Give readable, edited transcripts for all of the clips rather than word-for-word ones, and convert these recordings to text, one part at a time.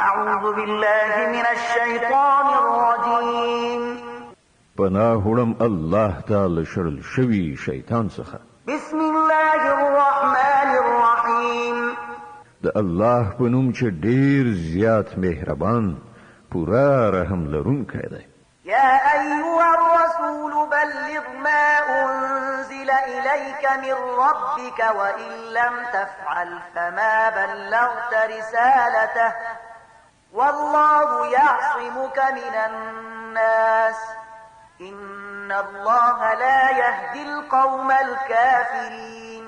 أعوذ بالله من الشيطان الرجيم پناه وړم الله تعالی شړل شوی شیطان څخه. بسم الله الرحمن الرحيم د الله په نوم چې ډیر زیات مهربان پورا رحم لرونکی دی. يا أيها الرسول بلغ ما أنزل إليك من ربك وإن لم تفعل فما بلغت رسالته والله يعصمك من الناس إن الله لا يهدي القوم الكافرين.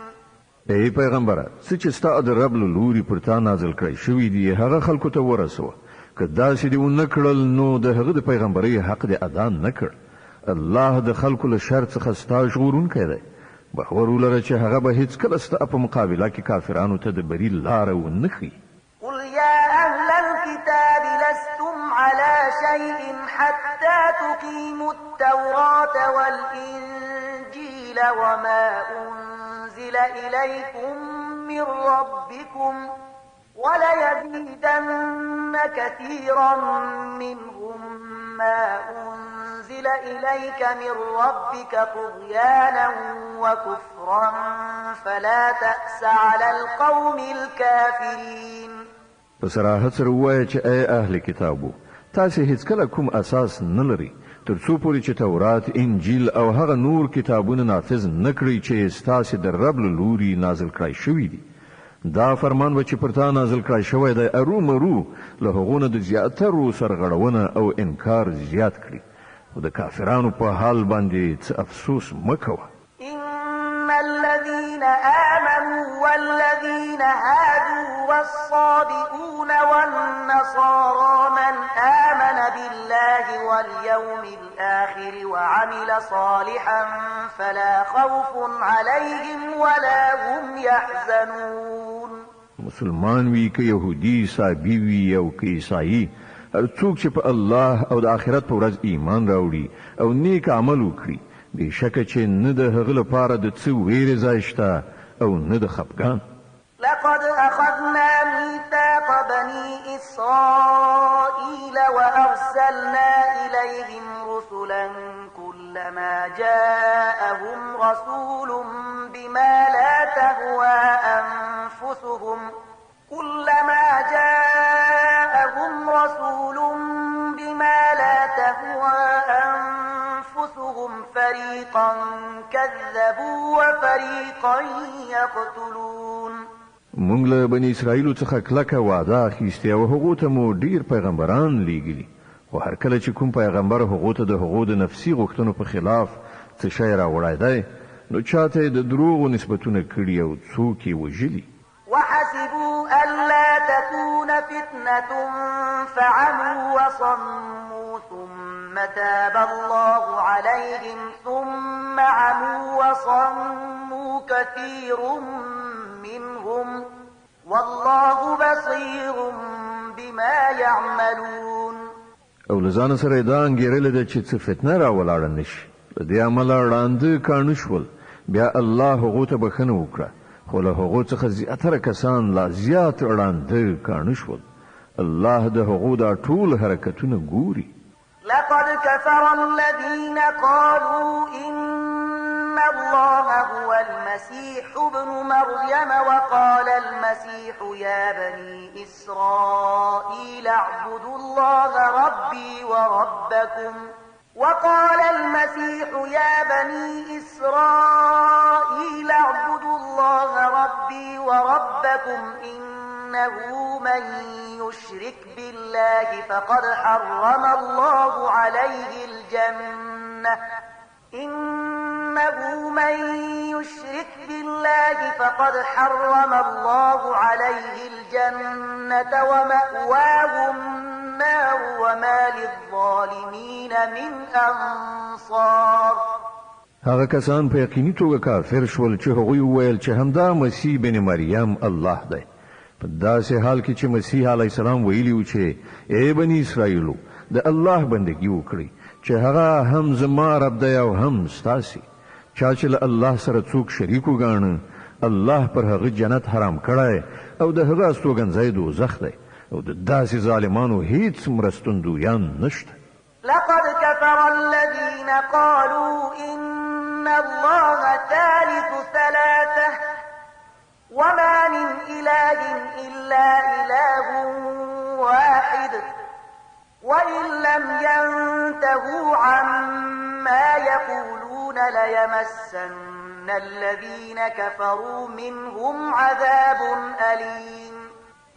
ای پیغمبره څه چې ستا د رب له لوري پر تا نازل کړی شوي دي هغه خلکو ته ورسوه. که داسې دې ونه کړل نو د هغه د پیغمبرۍ حق دې ادا نه کړ. الله د خلکو له شر څخه ستا ژغورونکی دی. باور ولره چې هغه به هیڅکله ستا په مقابله کې کافرانو ته د بري لاره ونه ښیي. قل يا أهل الكتاب لستم على شيء حتى تقيموا التوراة والإنجيل وما أنزل إليكم من ربكم وليزيدن كثيرا منهم ما أنزل إليك من ربك طغيانا وكفرا فلا تأس على القوم الكافرين. بصراحت سره وایي چې ای اهل کتابو تاسې هیڅکله کوم اساس نه لري تر څو پورې چې تورات انجیل او هغه نور کتابونه نافذ نه کړئ چې ستاسې د رب له لوري نازل کړای شوي دي. دا فرمان به چې پر تا نازل کړای شوی دی ارومرو له هغو نه د زیاترو سرغړونه او انکار زیات کړي. خو د کافرانو په حال باندې څه افسوس مه کوه. إن الذين آمنوا والذين هادوا والصابئون والنصارى من آمن بالله واليوم الآخر وعمل صالحا فلا خوف عليهم ولا هم يحزنون. مسلمان وی که يهودي صابي وي او که عیسائی هر څوک چې په الله او د آخرت په ورځ ایمان راوړي او نیک عمل وکړي بېشکه چې نه د هغه لپاره د څه ویرې ځای شته او نه د خفګان. لقد أخذنا ميثاق بني إسرائيل وأرسلنا إليهم رسلا كلما جاءهم رسول بما لا تهوى أنفسهم فريقا كذبوا وفريقا يقتلون. مونږ له بني اسرائیل څخه کلکه وعده اخیستې او هغو ته مو ډیر پیغمبران لیږلي، خو هر کله چې کوم پیغمبر هغو ته د هغو د نفسي غوښتنو په خلاف څه شی راوړی دی نو چاته د دروغو نسبتونه کړي او څوک یې وژلي. وحسبوا ألا تكون فتنة فعموا وصموا ثم تاب الله عليهم ثم عموا وصموا كثير منهم والله بصير بما يعملون. او لزان سره دا انګیرل ده چې څه فتنه راولاړه نشي، د دې عمله وړاندې کاڼه شول، بیا الله هغو ته بخښنه وکړه، خو له هغو څخه زیاتره کسان لا زیات وړاندې کاڼه شول. الله د هغو دا ټول حرکتونه ګوري. لقد كفر الذين قالوا إن الله هو المسيح ابن مريم وقال المسيح يا بني إسرائيل اعبدوا الله ربي وربكم وقال المسيح يا بني إسرائيل اعبدوا الله ربي وربكم إنه من يشرك بالله فقد حرم الله عليه الجنة إنه من يشرك بالله فقد حرم الله عليه الجنة ومأواه النار وما للظالمين من أنصار. هغه کسان په یقیني توګه کافر شول چې هغوی وویل چې همدا مسیح بن مریم الله دی، په داسې حال کې چې مسیح علیه السلام ویلي و چې ای بني اسرائیلو د الله بندګي وکړئ چې هغه هم زما رب دی او هم ستاسې. چا چې له الله سره څوک شریک وګاڼه الله پر هغه جنت حرام کړی او د هغه استوګنځی دوزخ دی. او د داسې ظالمانو هیڅ مرستندویان نشته. لقد كفر الذين قالوا إن الله ثالث ثلاثة وما من إله إلا إله واحد وإن لم ينتهوا عما يقولون ليمسن الذين كفروا منهم عذاب أليم.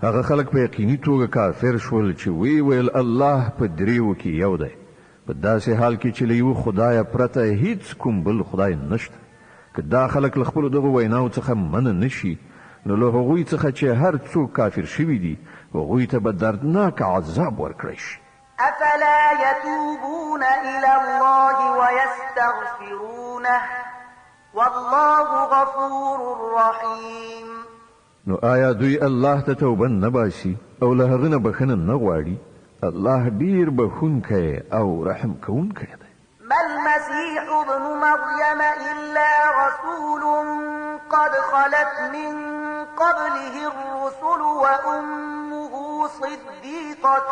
هغه خلک په یقیني توګه کافر شول چې ویل الله په دریو کې یو دی، په داسې حال کې چې له یو خدایه پرته هیڅ کوم بل خدای نشته. که دا خلک له خپلو دغو ویناو څخه منع نشي نو له هغوی څخه چې هر څوک کافر شوي دي هغوی ته به دردناک عذاب ورکړی شي. أفلا يتوبون إلى الله ويستغفرونه والله غفور رحيم. نو آیا دوی الله ته توبه نه باسي او له هغه نه بخښنه نه غواړي؟ الله ډیر بخښونکی او رحم کوونکی دی. ما المسيح ابن مريم إلا رسول قد خلت من قبله الرسل وأمه صديقة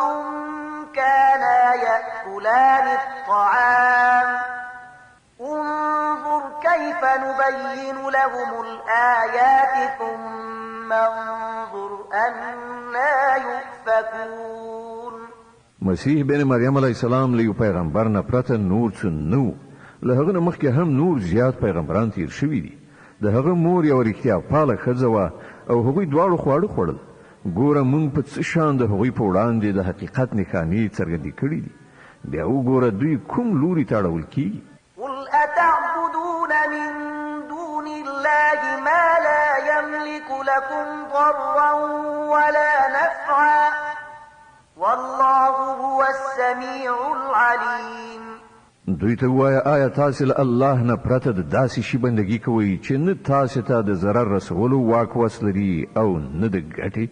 كانا يأكلان الطعام انظر كيف نبين لهم الآيات ثم انظر أنا يؤفكون. مسیح بن مریم علیه السلام له پیغمبر نه پرته نور څه نو، له هغه نه مخکې هم نور زیات پیغمبران تیر شوي دي. د هغه مور یو رښتیا پاله ښځه وه او هغوی دواړو خواړه خوړل. ګوره موږ په څه شان د هغوی په وړاندې د حقیقت نښانې څرګندې کړي دي. بیا وګوره دوی کوم لوري ته اړول کیږي. قل أتعبدون من دون الله ما لا يملك لكم ضرا ولا نفعا والله هو السميع العليم. دوی ته وایه آیا تاسې له الله نه پرته د داسې شي بندګي کوئ چې نه تاسې ته د ضرر رسولو واک وس لري او نه د ګټې،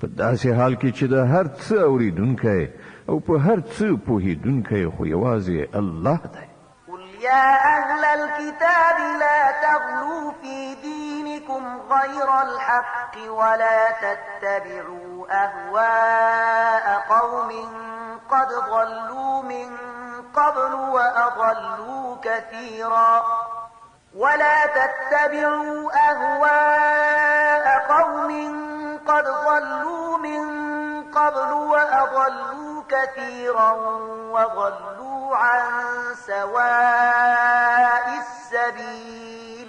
په داسې حال کې چې د هر څه اورېدونکی او په هر څه پوهېدونکی خو یوازې الله دی. قل يا أهل الكتاب لا تغلوا في دينكم غير الحق ولا تتبعوا أهواء قوم قد ضلوا من قبل وأضلوا كثيرا ولا تتبعوا أهواء قوم قد ضلوا من قبل وأضلوا كثيرا وضلوا عن سواء السبيل.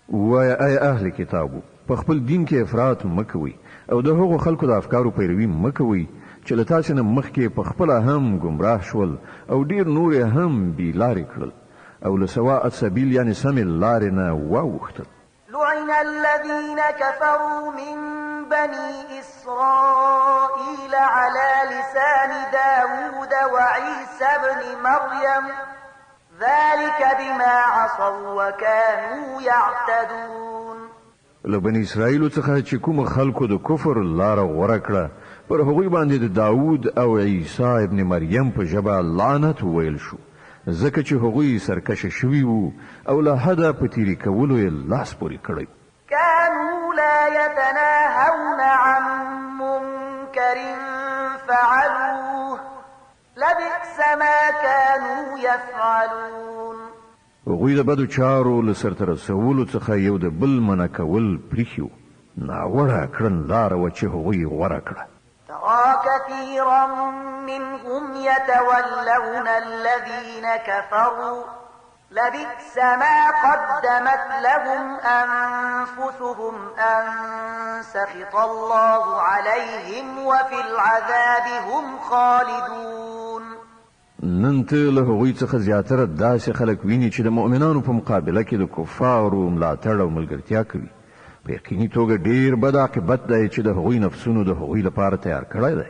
وایه ای اهل کتابو، په خپل دین کې افراط مکوئ او د هغو خلکو د افکارو پیروي مکوئ چې له تاسې نه مخکې په خپله هم ګمراه شول او ډیر نور یې هم بې لارې کړل او له سواء السبیل یعنې سمې لارې نه واوښتل. لعن الذين كفروا من بني إسرائيل على لسان داود وعيسى بن مريم ذلك بما عصوا وكانوا يعتدون. له بني اسرائیلو څخه چې کوم خلکو د کفر لاره غوره کړه پر هغوی باندې د داود او عیسی ابن مریم په ژبه لعنت ویل شو ځکه چې هغوی سرکشه شوي وو او له حده په تیري کولو یې لاس پورې کړی. كانوا لا يتناهون عن منكر فعلوه لبئس ما كانوا يفعلون. هغوی د بدو چارو له سرته رسولو څخه یو د بل منع کول پرېښي وو. ناوړه کړنلاره وه چې هغوی غوره کړه. ترى كثيرا منهم يتولون الذين كفروا لبئس ما قدمت لهم أنفسهم أن سخط الله عليهم وفي العذاب هم خالدون. نن ته له هغوی څخه زیاتره داسې خلک ویني چې د مؤمنانو په مقابله کې د کفارو ملاتړ او ملګرتیا کوي. په یقیني توګه ډیر بد عاقبت دی چې د هغوی نفسونو د هغوی لپاره تیار کړی دی.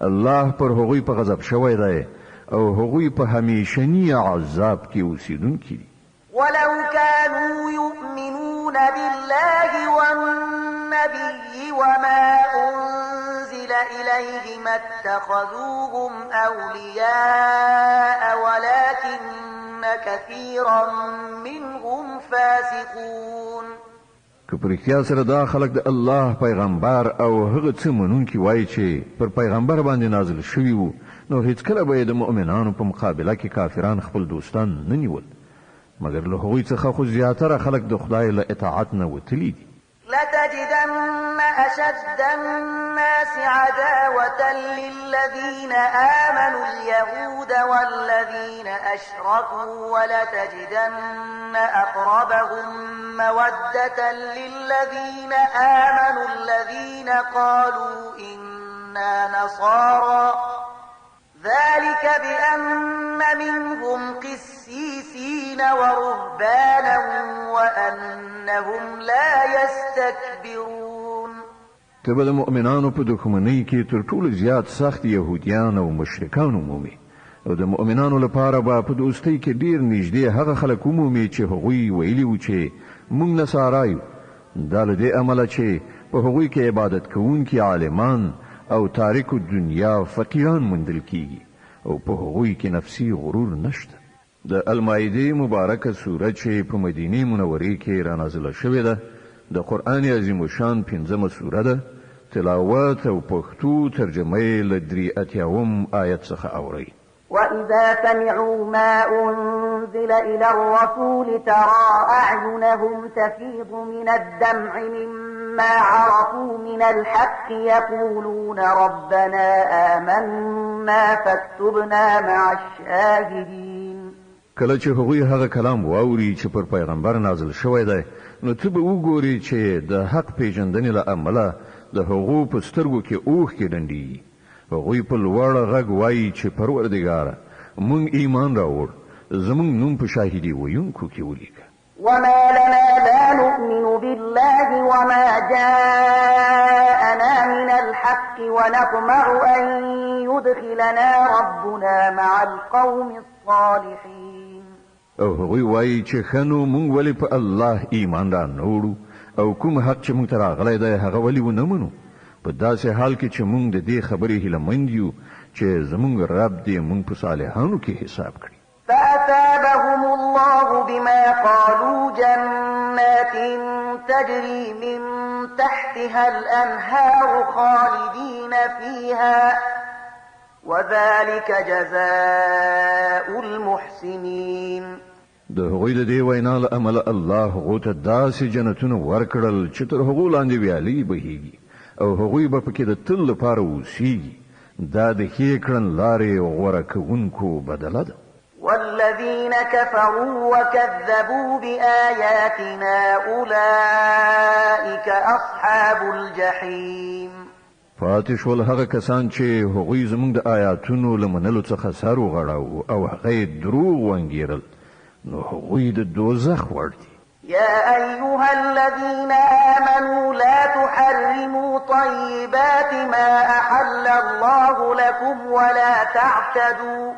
الله پر هغوی په غضب شوی دی او هغوی په همیشني عذاب کې اوسیدونکي دي. ولو كانوا يؤمنون بالله والنبي وما أنزل إليه ما اتخذوهم أولياء ولكن كثيرا منهم فاسقون. که پر اختیار سره دا خلق د الله پیغمبر او هغه څه منونکي وایي چې پر پیغمبر باندې نازل شوی وو نو هیڅ کله به د مؤمنانو په مقابله کې کافران خپل دوستان نه نیول مګر له هغوی څخه خو زیاتره خلق د خدای له اطاعت نه وتلي دي. لتجدن أشد الناس عداوة للذين آمنوا اليهود والذين أشركوا ولتجدن أقربهم مودة للذين آمنوا الذين قالوا إنا نصارى ذلك بأن منهم قسيسين ورهبانا وأنهم لا يستكبرون. تبه د مؤمنانو په دښمنۍ کې تر ټولو زیات سخت يهوديان او مشرکان عمومي او د مؤمنانو لپاره به په دوستۍ کې ډیر نږدې هغه خلک عمومي چې هغوی ویلي و چې موږ نصارایو دا له دې امله چې په هغوی کې عبادت کوونکي عالمان او تاریکو دنیا فقیران مندل کیږي او په هغوی کې نفسي غرور نشته. د المائده مبارکه سوره چې په مدینه منوره کې را نازله شوې ده د قران عظیم شان 15مه سوره ده. تلاوت او پښتو ترجمه یې له 83 آیت څخه اوري. وإذا سمعوا ما أنزل إلى الرسول ترى أعينهم تفيض من الدمع مما عرفوا من الحق يقولون ربنا آمنا فاكتبنا مع الشاهدين. کله چې هغوی هغه کلام واوري چې پر پیغمبر نازل شوی دی نو ته به وګوري چې د حق پیژندنې له امله د هغو په سترګو کې اوښکې ډنډي. هغوی په لوړ غږ وایي چې پروردګاره مونږ ایمان راوړ زمونږ نوم په شاهدي ویونکو کې ولیکه. وما لنا لا نؤمن بالله وما جاءنا من الحق ونطمع أن يدخلنا ربنا مع القوم الصالحين. او هغوی وایي چې خنو مونږ ولې په الله ایمان را نوړو او کوم حق چې مونږ ته راغلی دی هغه ولې ونه منو په داسې حال کې چې مونږ د دې خبرې هیلهمند یو چې زمونږ رب دې مونږ په صالحانو کې حساب کړي. فأثابهم الله بما قالوا جنات تجري من تحتها الأنهار خالدين فيها وذلك جزاء المحسنين. د هغوی د دې وینا له امله الله هغو ته داسې جنتونه ورکړل چې تر هغو لاندې ویالې بهیږي او هغوی به پکې د تل لپاره اوسیږي. دا د ښې کړن لارې غوره کوونکو بدله ده. والذين كفروا وكذبوا بآياتنا أولئك أصحاب الجحيم. پاتې شول هغه کسان چې هغوی زموږ د آیاتونو له منلو څخه سر وغړاوه او هغه یې دروغ وانګیرل نو هغوی د دوزخ وړ دي. يا أيها الذين آمنوا لا تحرموا طيبات ما أحل الله لكم ولا تعتدوا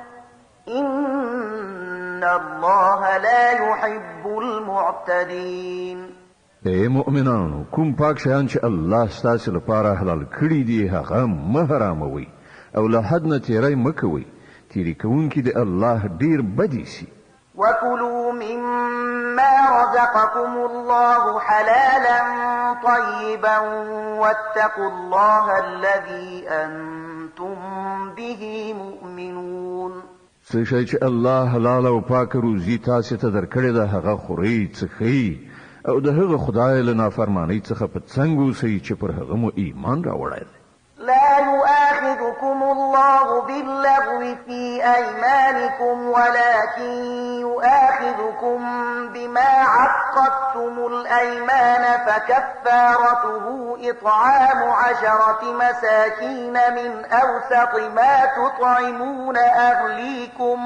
إن الله لا يحب المعتدين. اے مؤمنانو کوم پاک شیان چې الله ستاسو لپاره حلال کړی دي هغه مه حراموئ او له حد نه تیری مه کوئ. تیری کوونکي د الله ډیر بدی سي. وكلوا مما رزقكم الله حلالا طيبا واتقوا الله الذي أنتم به مؤمنون. څه شی چې الله حلال او پاک روزي تاسو ته درکړی ده هغه خورئ څښئ او د هغه خدای له نافرمانی څخه په څنګه اوسئ چې پر هغه مو ایمان راوړی دی. لا يؤاخذكم الله باللغو في أيمانكم ولكن يؤاخذكم بما عقدتم الأيمان فكفارته إطعام 10 مساكين من أوسط ما تطعمون أهليكم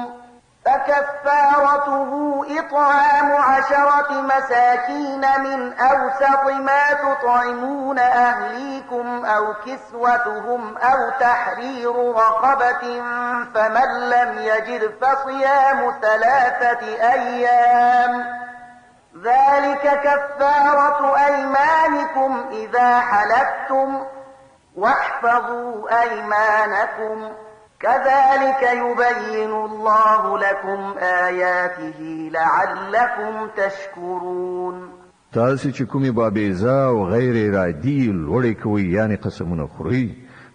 فكفارته إطعام 10 مساكين من أوسط ما تطعمون أهليكم أو كسوتهم أو تحرير رقبة فمن لم يجد فصيام 3 أيام ذلك كفارة أيمانكم إذا حلفتم واحفظوا أيمانكم كذلك يبين الله لكم آياته لعلكم تشكرون. تاسې چې کومې بابیزه او غیر ارادي لوړې کوئ یعنی قسمونه خورئ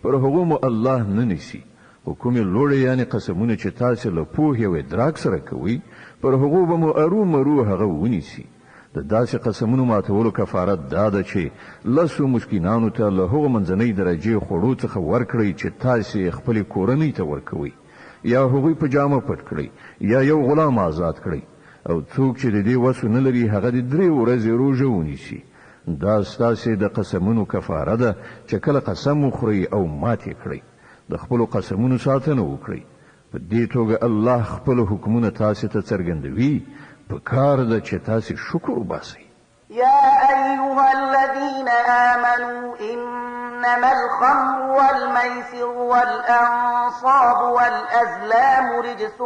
پر هغو مو الله نه نیسي او کومې لوړې یعنی قسمونه چې تاسې له پوهې او ادراک سره کوئ پر هغو به مو ارومرو هغه ونیسي د داسې قسمونو ماتولو کفارت دا ده چې لسو مسکینانو ته له هغو منځنۍ درجې خوړو څخه ورکړئ چې تاسې خپلې کورنۍ ته ورکوئ یا هغوی په جامه پټ کړئ یا یو غلام آزاد کړئ او څوک چې د دې وس نه لري هغه د 3 ورځې روژه ونیسي دا ستاسې د قسمونو کفاره ده چې کله قسم وخورئ او ماتې کړئ د خپلو قسمونو ساتنه وکړئ په دې توګه الله خپل حکمونه تاسې ته څرګندوي په کار ده چې تاسې شکر وباسئ. يا أيها الذين آمنوا إنما الخمر والميسر والأنصاب والأزلام رجس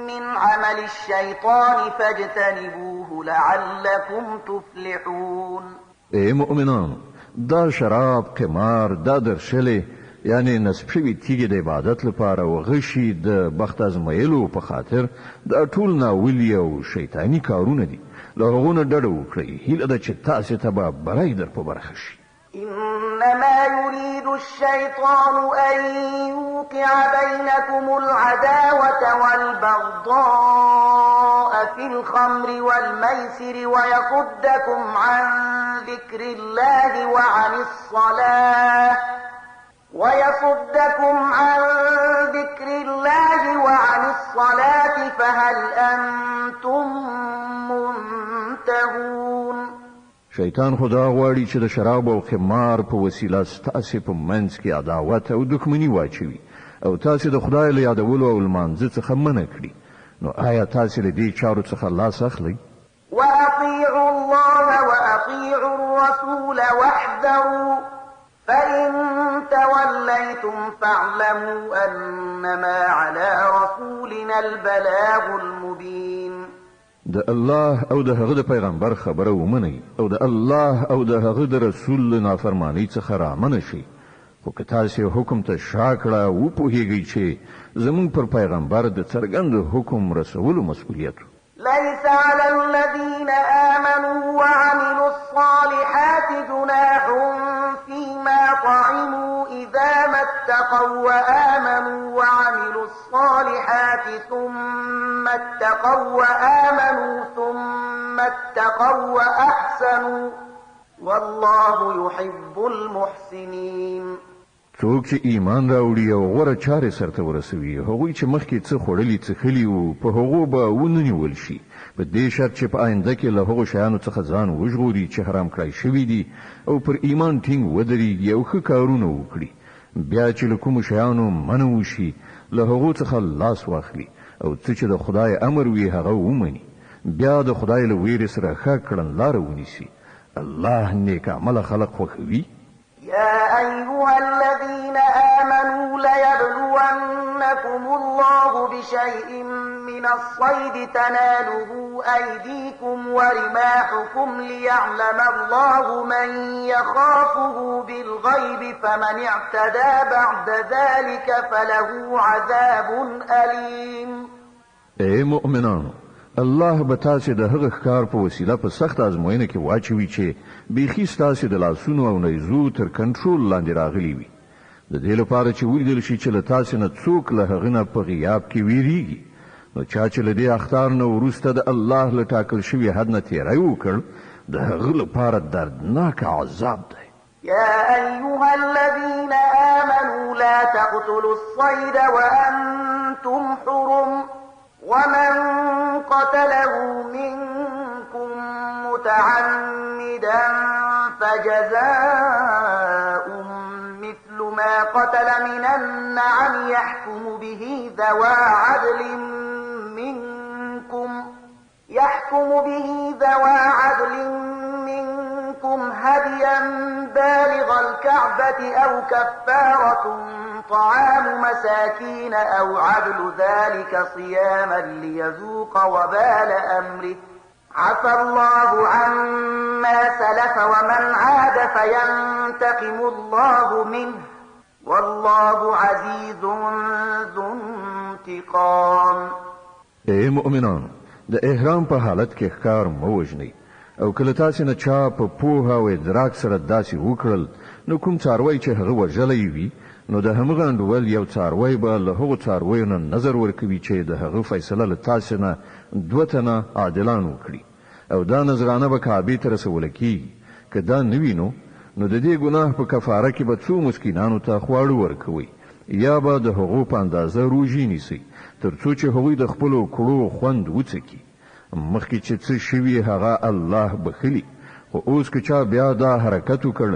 من عمل الشيطان فاجتنبوه لعلكم تفلحون. اے مؤمنان دا شراب قمار دا درشلې یعنی نسب شوي تیږې د عبادت لپاره او غشي د بخت ازمایلو په خاطر دا ټول ناولي او شیطانی کارونه دي له هغو نه ډډه وکړئ هیله ده چې تاسې ته به بری در په برخه شي. إنما يريد الشيطان أن يوقع بينكم العداوة والبغضاء في الخمر والميسر ويصدكم عن ذكر الله وعن الصلاة فهل أنتم منتهون. شیطان خدا غواړي چې د شراب او خمار په وسیله ستاسې په منځ کې عداوت او دښمني واچوي او تاسې د خدای له یادولو او لمانځه څخه منع کړي نو آیا تاسې له دې چارو څخه لاس اخلئ؟ وأطيعوا الله وأطيعوا الرسول واحذروا فإن توليتم فاعلموا أنما على رسولنا البلاغ المبين. د الله او د هغه د پیغمبر خبره ومنئ او د الله او د هغه د رسول نافرمانی څخه رامنه شئ خو که تاسې حکم ته شا کړه وپوهیږئ چې زموږ پر پیغمبر د څرګند حکم رسولو مسؤلیت ليس على الذين آمنوا وعملوا الصالحات جناح فيما طعموا إذا ما اتقوا وآمنوا وعملوا الصالحات ثم اتقوا وأحسنوا والله يحب المحسنين. څوک چې ایمان راوړي او غوره چارې سرته ورسوي هغوی چې مخکې څه خوړلي څښلي وو په هغو به ونیول شي په دې شرط چې په آینده کې له هغو شیانو څخه ځان وژغوري چې حرام کړای شوي دي او پر ایمان ټینګ ودرېږي او ښه کارونه وکړي بیا چې له کومو شیانو منع وشي له هغو څخه لاس واخلي او څه چې د خدای امر وي هغه ومني بیا د خدای له ویرې سره ښه کړنلاره ونیسي الله نیک عمله خلق خوښوي. يا أيها الذين آمنوا ليبلونكم الله بشيء من الصيد تناله أيديكم ورماحكم ليعلم الله من يخافه بالغيب فمن اعتدى بعد ذلك فله عذاب أليم. اے مؤمنانو الله به تاسې د هغه ښکار په وسیله په سخت ازموینه کې واچوي چې بیخي ستاسې د لاسونو او نیزو تر کنټرول لاندې راغلي وي د دې لپاره چې ولیدل شي چې له تاسې نه څوک له هغه نه په غیاب کې ویریږي نو چا چې له دې اخطار نه وروسته د الله له ټاکل شوي حد نه تیری وکړ د هغه لپاره دردناک عذاب دی. يا أيها الذين آمنوا لا تقتلوا الصيد وأنتم حرم ومن قتله منكم متعمدا فجزاء مثل ما قتل من النعم يحكم به ذوى عدل منكم هديا بالغ الكعبة أو كفارة طعام مساكين أو عدل ذلك صياما ليذوق وبال أمره عفى الله عما سلف ومن عاد فينتقم الله منه والله عزيز ذو انتقام. اے مؤمنان د احرام په حالت کې ښکار مو وژنئ او کله تاسو نه چا په پوهه او ادراک سره داسې وکړل نو کوم څاروی چې هغه وژلی وي نو د همغه انډول یو څاروی به له هغو څارویو نه نظر ورکوي چې د هغه فیصله له تاسو نه دوه تنه عادلان وکړي او دا نظرانه به کعبې ته رسوله کیږي که دا نه وي نو د دې ګناه په کفاره کې به څو مسکینانو ته خواړه ورکوي یا به د هغو په اندازه روژې نیسئ تر څو چې هغوی د خپلو کړو خوند وڅکي مخکې چې څه شوي هغه الله بخلي خو اوس که چا بیا دا حرکت وکړ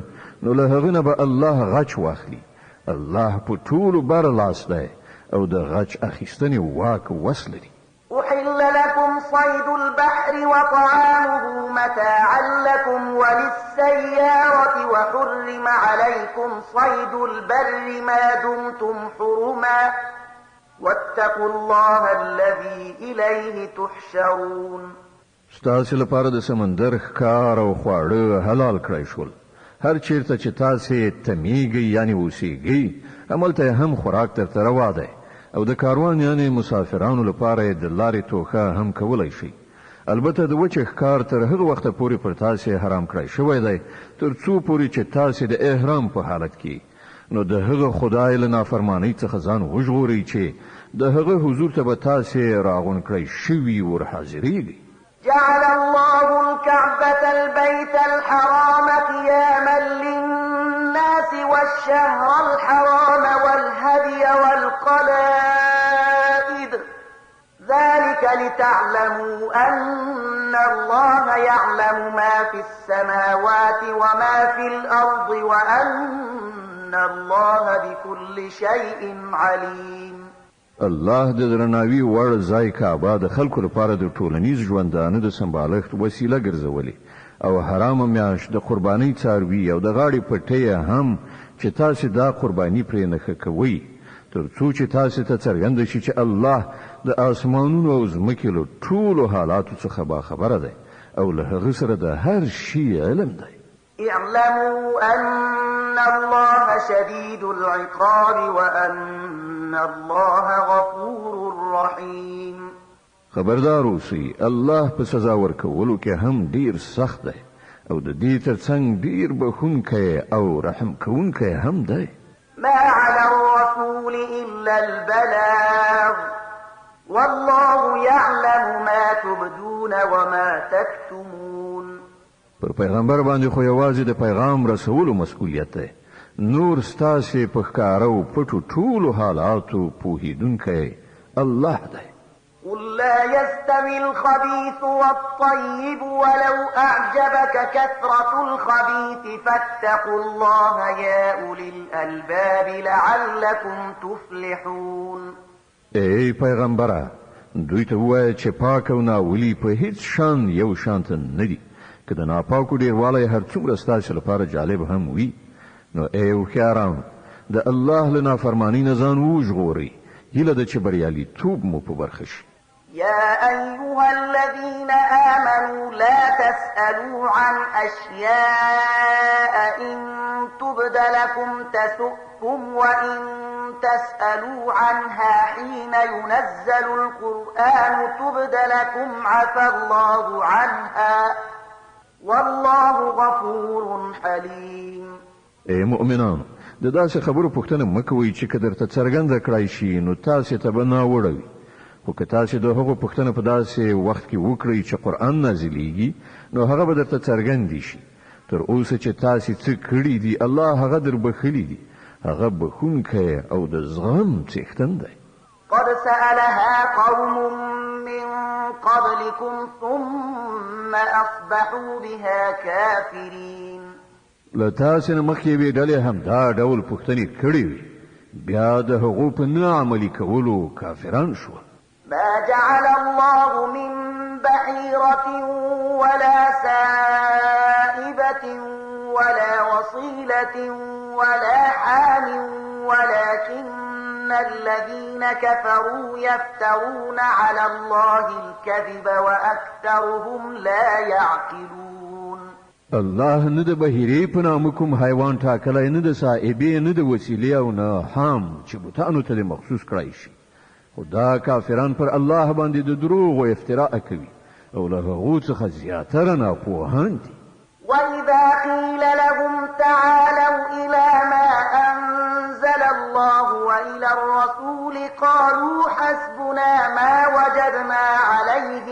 نو له هغه نه به الله غچ واخلي الله په ټولو بر لاس دی او د غچ اخیستنې واک وس لري أحل لكم صيد البحر وطعامه متاعا لكم وللسيارة وحرم عليكم صيد البر ما دمتم حرما واتقوا الله الذي إليه تحشرون ستاسو لپاره د سمندر ښکار او خواړه حلال کړی شول هر چیرته چې تاسو تمیږئ یعنی اوسیږئ هملته هم خوراک درته روا دی او د کاروان یعنی مسافرانو لپاره د لارې توخه هم کولای شي البته د وچه ښکار تر هغه وخت پورې پر تاسو حرام کړی شوی دی تر څو پورې چې تاسو د احرام په حالت کې نو د هغه خدای له نافرمانی څخه ځان وژغورئ چې د هغه حضور ته به تاسو راغون کړی شوي ور حاضرېږئ جعل الله الكعبة البيت الحرام قياما للناس والشهر الحرام والهدي والقلائد ذلك لتعلموا أن الله يعلم ما في السماوات وما في الأرض وأن الله بكل شيء عليم الله د درناوي وړ ځای کعبه د خلکو لپاره د ټولنیز ژوندانه د سمبالښت وسیله ګرځولې او حرام میاشت د قربانۍ څاروي او د غاړې پټۍ هم چې تاسو دا قرباني پرې نښه کوئ تر څو چې تاسو ته څرګنده شي چې الله د اسمانونو او ځمکې له ټولو حالاتو څخه باخبره دی او له هغه سره د هر شي علم دی اعلموا أن الله شديد العقاب وأن الله غفور رحيم خبردار اوسئ الله په سزا ورکولو کې هم ډیر سخت دی او د دې ترڅنګ ډیر بخښونکی او رحم کوونکی هم دی ما على الرسول إلا البلاغ والله يعلم ما تبدون وما تكتمون پر پیغمبر باندې خو یوازې د پیغام رسولو مسؤلیت دی نور ستاسو په ښکاره او پټو ټولو حالاتو پوهیدونکی الله دی قل لا يستوي الخبيث والطيب ولو أعجبك كثرة الخبيث فاتقوا الله يا أولي الألباب لعلكم تفلحون ای پیغمبره دوی ته ووایه چې پاک او ناولي په هیڅ شان یو شانته نه دي که د ناپاکو ډیروالی هر څومره ستاسو لپاره جالب هم وي نو ای هوښیارانو د الله له نافرمانۍ نه ځان وژغورئ هیله ده چې بریالیتوب مو په برخه شي يا أيها الذين آمنوا لا تسألوا عن أشياء إن تبد لكم تسؤكم وإن تسألوا عنها حين ينزل القرآن تبد لكم عفى الله عنها والله غفور حليم ای مؤمنانو د داسې خبرو پوښتنه مه کوئ چې که درته څرګنده کړای شي نو تاسې ته به ناوړه خو که تاسو د هغو پوښتنه په داسې وخت کې وکړئ چې قرآن نازلیږي نو هغه به درته څرګندې شي تر اوسه چې تاسو څه کړي دي الله هغه در بخښلي دي هغه بخښونکی او د زغم څښتن دی قد سألها قوم من قبلكم ثم أصبحوا بها كافرين له تاسو نه مخکې یوې ډلې هم دا ډول پوښتنې کړې وي بیا د هغو په نه عملي کولو کافران شول ما جعل الله من بحيرة ولا سائبة ولا وصيلة ولا حام ولكن الذين كفروا يفترون على الله الكذب وأكثرهم لا يعقلون الله نه د بهیرې په نامه کوم حیوان ټاکلی نه د سائبې نه د وسیلې او نه حام چې بوتانو ته مخصوص کړی شي خو دا کافران پر الله باندې د دروغ و افتراء کوي او له هغو څخه زیاتره ناپوهان دي. وإذا قيل لهم تعالوا إلى ما أنزل الله وإلى الرسول قالوا حسبنا ما وجدنا عليه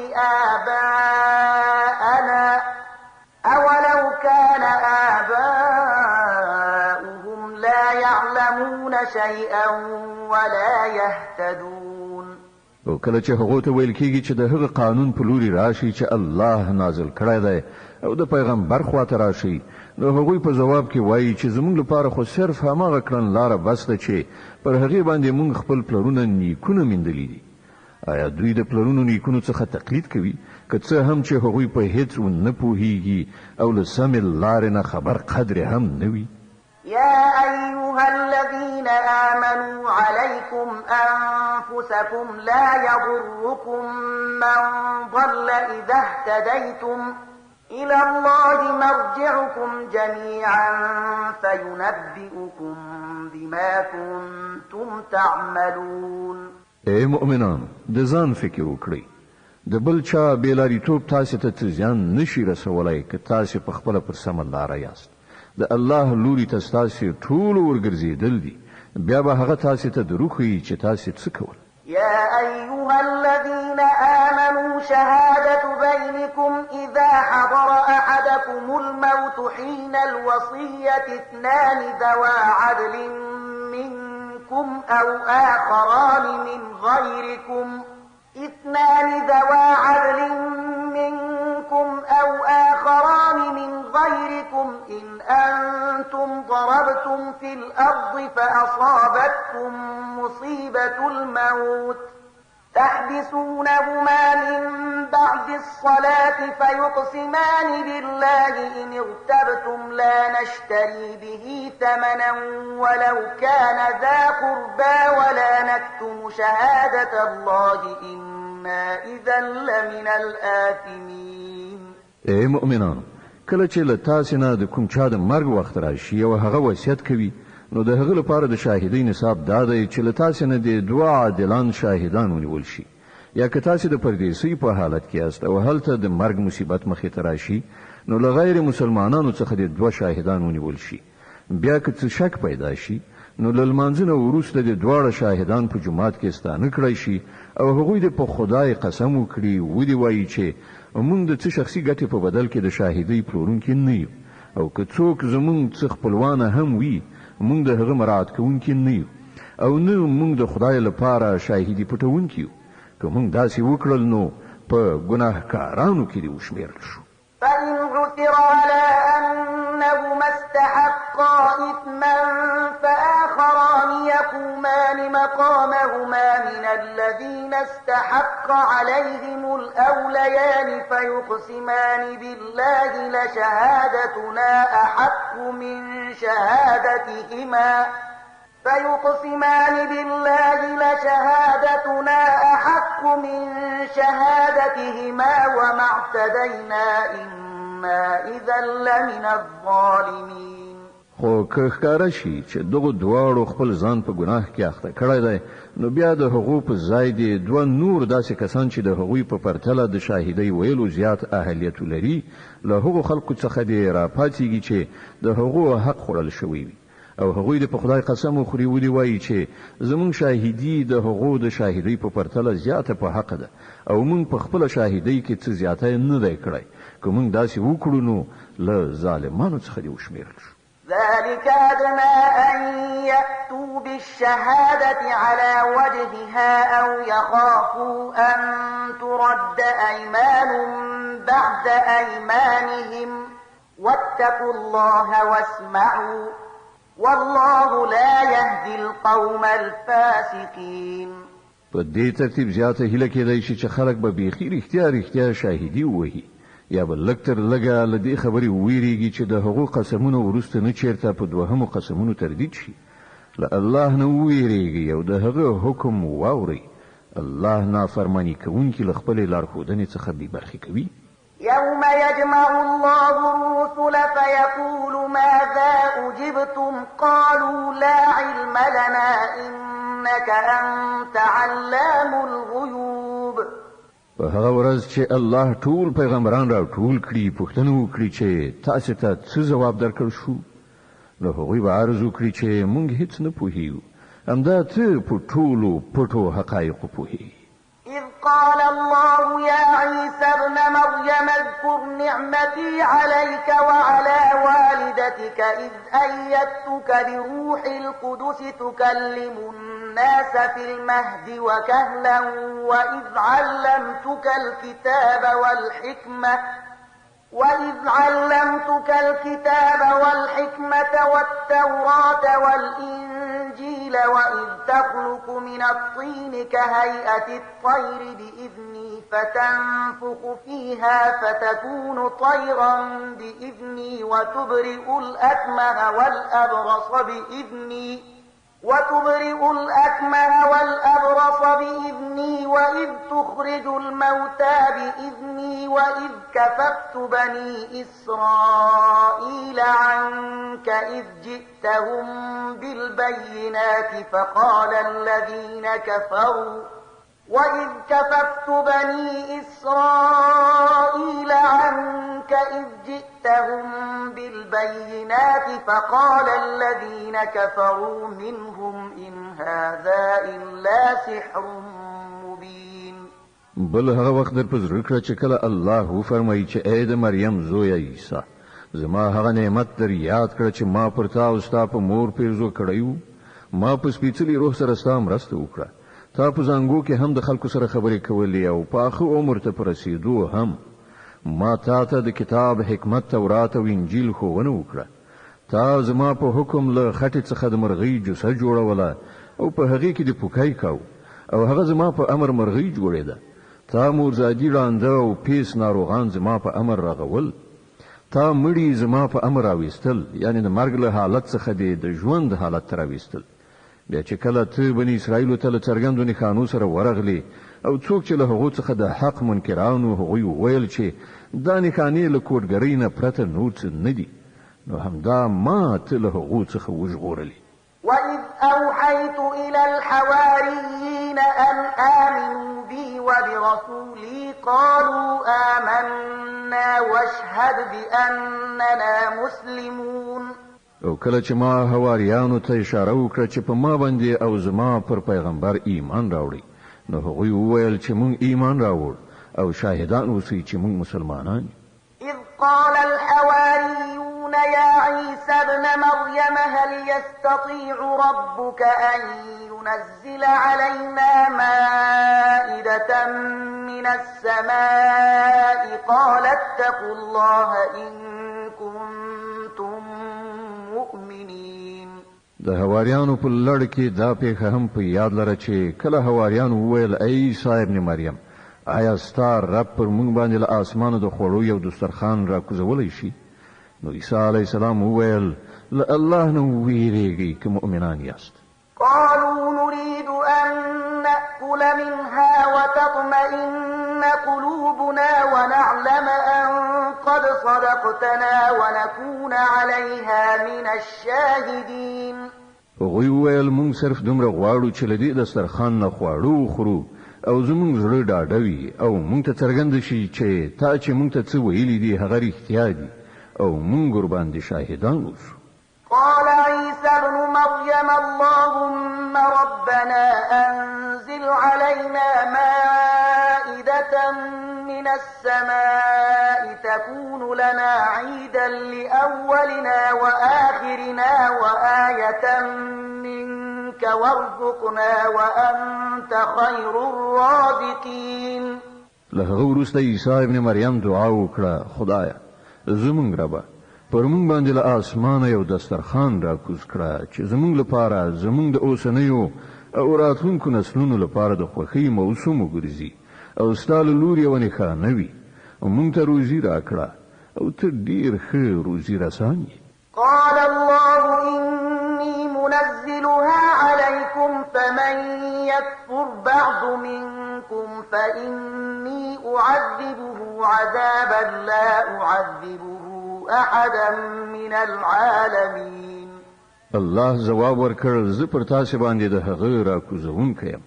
آباءنا أولو كان آباؤهم لا يعلمون شيئا ولا يهتدون. او کله چې هغو ته ویل کېږي چې د هغه قانون په لوري راشي چې الله نازل کړی دی او د پیغمبر خواته راشي، نو هغوی په جواب کې وایي چې زموږ لپاره خو صرف هماغه کړنلاره بس ده چې پر هغې باندې موږ خپل پلرونه نیکونه میندلي دي. آیا دوی د پلرونو نیکونو څخه تقلید کوي که څه هم چې هغوی په هیڅ ونه پوهیږي او له سمې لارې نه خبر قدر هم نه وي؟ يا أيها الذين آمنوا عليكم أنفسكم لا يضركم من ضل إذا اهتديتم إلى الله مرجعكم جميعا فينبئكم بما كنتم تعملون. اے مؤمنان، د ځان فکر وکړئ. د بل چا بېلاریتوب تاسې ته زیان نشي رسولی که تاسې په خپله پر سمه لاره یاست. د الله لوري ته ستاسې ټولو ورګرځېدل دي، بیا به هغه تاسې ته دروغ ښیي چې تاسې څه کول. يا أيها الذين آمنوا شهادة بينكم إذا حضر أحدكم الموت حين الوصية اثنان ذوى عدل منكم أو آخران من غيركم إن أنتم ضربتم في الأرض فأصابتكم مصيبة الموت تحبسونهما من بعد الصلاة فيقسمان بالله إن ارتبتم لا نشتري به ثمنا ولو كان ذا قربى ولا نكتم شهادة الله إنا إذا لمن الآثمين. اے مؤمنانو، کله چې له تاسې نه د کوم چا د مرګ وخت راشي او هغه وصیت کوي، نو د هغه لپاره د شاهدۍ نصاب دا دی چې له تاسې نه د دوه عادلان شاهدان ونیول شي. یا که تاسې د پردیسۍ په حالت کې یاست او هلته د مرګ مصیبت مخې ته راشي، نو له غیر مسلمانانو څخه د دوه شاهدان ونیول شي. بیا که څه شک پیدا شي، نو له لمانځه نه وروسته د دواړه شاهدان په جومات کې ستانه کړی شي او هغوی د په خدای قسم وکړي ودې وایي چې موږ د څه شخصي ګټې په بدل کې د شاهدۍ پلورونکي نه یو، او که څوک زموږ څه خپلوانه هم وي، موږ د هغه مراعات کوونکي نه یو او نه موږ د خدای لپاره شاهدي پټوونکي یو. که موږ داسې وکړل نو په ګناهکارانو کې دې وشمېرل شو. فإن عثر على أنهما استحقا إثما فآخران يقومان مقامهما من الذين استحق عليهم الأوليان فيقسمان بالله لشهادتنا أحق من شهادتهما وما اعتدينا إنا إذا لمن الظالمين. خو که ښکاره شي چې دغو دواړو خپل ځان په ګناه کې اخته کړی دی، نو بیا د هغو په ځای دې دوه نور داسې کسان چې د هغوی په پرتله د شاهدۍ ویلو زیات اهلیت لري، له هغو خلکو څخه دې راپاڅېږي چې د هغو حق خوړل شوی وي او هغوی د په خدای قسم وخوري ودې وایي چې زموږ شاهدي د هغو د شاهدۍ په پرتله زیاته په حق ده او موږ په خپله شاهدۍ کې څه زیاته نه دی کړی. که موږ داسې وکړو نو له ظالمانو څخه دې وشمېرل شو. ذلك أدنى أن يأتوا بالشهادة على وجهها أو يخافوا أن ترد أيمان بعد أيمانهم واتقوا الله واسمعوا والله لا يهدي القوم الفاسقين. په دې ترتیب زیاته هیله کېدای شي چې خلک به بیخي رښتیا شاهدي ووهي، یا به لږ تر لږه له دې خبرې وویریږي چې د هغو قسمونو وروسته نه چیرته په دوهمو قسمونو تردید شي. له الله نه وویریږي او د هغه حکم واورئ. الله نافرماني کوونکي له خپلې لارښودنې څخه بې برخې کوي. يوم يجمع الله الرسل فيقول ماذا أجبتم قالوا لا علم لنا إنك أنت علام الغيوب. په هغه ورځ چې الله ټول پیغمبران را ټول کړي پوښتنه وکړي چې تاسو ته څه ځواب درکړ شو نو هغوی به عرض وکړي چې موږ هیڅ نه پوهیږو همدا ته په ټولو پټو حقایقو پوهیږي. إذ قال الله يا عيسى ابن مريم اذكر نعمتي عليك وعلى والدتك إذ أيدتك بروح القدس تكلم الناس في المهد وكهلا وإذ علمتك الكتاب والحكمة والتوراة والإنجيل وإذ تخلق من الطين كهيئة الطير بإذني فتنفخ فيها فتكون طيرا بإذني وتبرئ الأكمه والأبرص بإذني وإذ تخرج الموتى بإذني وإذ كففت بني إسرائيل عنك إذ جئتهم بالبينات فقال الذين كفروا منهم إن هذا إلا سحر مبين. بل هغه وخت در پز رکړه چې کله الله فرمایي چې اې د مریم زوی عیسی زما هغه نعمت در یاد کړ چې ما پر تا او ستا په مور پیرزو کړیو ما په سپېڅلي روح سره ستا مرسته وکړه تا په زنګو کې هم د خلکو سره خبرې کولې او په آخر عمر ته په رسېدو هم ما تا ته د کتاب حکمت تورات او انجیل ښوونه وکړه تا زما په حکم له خټې څخه د مرغۍ جوسه جوړوله او په هغې کې د پوکی کاو او هغه زما په امر مرغۍ جوړېده تا مورزادي ړانده او پیس ناروغان زما په امر رغول تا مړي زما په امر راویستل یعنی د مرګ له حالت څخه د ژوند حالت ته راویستل بیا چې کله ته بني اسرائیلو ته له څرګندو نښانو سره ورغلې او څوک چې له هغو څخه د حق منکرانو هغوی وویل چې دا نښانې له کوډګرۍ نه پرته نور څه نه دي نو همدا ما ته له هغو څخه وژغورلې. وإذ أوحيت إلى الحواريين أن آمنوا بي وبرسولي قالوا آمنا واشهد بأننا مسلمون. او کله چې ما حواریانو ته اشاره وکړه چې په ما باندې او زما پر پیغمبر ایمان راوړي نو هغوی وویل چې موږ ایمان راوړ او شاهدان اوسئ چې موږ مسلمانان. إذ قال الحواريون يا عيسى ابن مريم هل يستطيع ربك أن ينزل علينا مائدة من السماء قال اتقوا الله إن كنتم مؤمنين. د حواریانو په لړ کې دا پیښه هم په یاد لره چې کله حواریانو وویل ای عیسی ابن مریم آیا ستا رب پر موږ باندې له اسمانو د خوړو یو دسترخوان را کوزولی شي نو عیسی علیه السلام وویل له الله نه ویریږئ که مؤمنان یاست. قالوا نريد أن نأكل منها وتطمئن قلوبنا ونعلم أن قد صدقتنا ونكون عليها من الشاهدين. هغوی وویل موږ صرف دومره غواړو چې له دې دسترخوان نه خواړه وخورو او زموږ زړه ډاډه وي او موږ ته څرګنده شي چې تا چې موږ ته څه ویلي دي هغه رښتیا دي او موږ ورباندې شاهدان اوسو. قال عيسى ابن مريم اللهم ربنا أنزل علينا مائدة من السماء تكون لنا عيدا لأولنا وآخرنا وآية منك وارزقنا وأنت خير الرازقين. له هغه وروسته عیسی ابن مریم دعا وکړه خدایا زمونږ ربه پر موږ باندې له اسمانه یو دسترخوان را کوز کړه چې زموږ لپاره زموږ د اوسنیو او راتلونکو نسلونو لپاره د خوښۍ موسم وګرځي او ستا له لورې یوه نښانه وي او موږ ته روزي راکړه او ته ډېر ښه روزي رسان یې. قال الله إني منزلها عليكم فمن يكفر بعد منكم فإني أعذبه عذابا لا أعذبه أحدا من العالمين. الله جواب ورکړ زه پر تاسو باندې د هغه را کوزونکی یم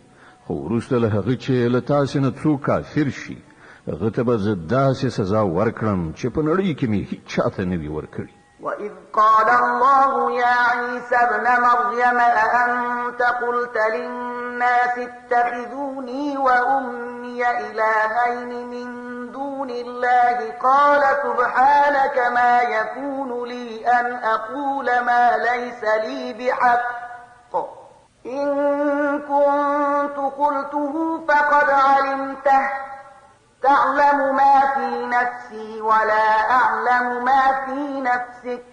خو وروسته له هغه چې له تاسې نه څوک کافر شي هغه ته به زه داسې سزا ورکړم چې په نړۍ کې مې هیچ چاته نه وي ورکړي. وإذ قال الله يا عيسى ابن مريم أأنت قلت للناس اتخذوني وأمي إلهين من دون الله قال سبحانك ما يكون لي أن أقول ما ليس لي بحق إن كنت قلته فقد علمته تعلم ما في نفسي ولا أعلم ما في نفسك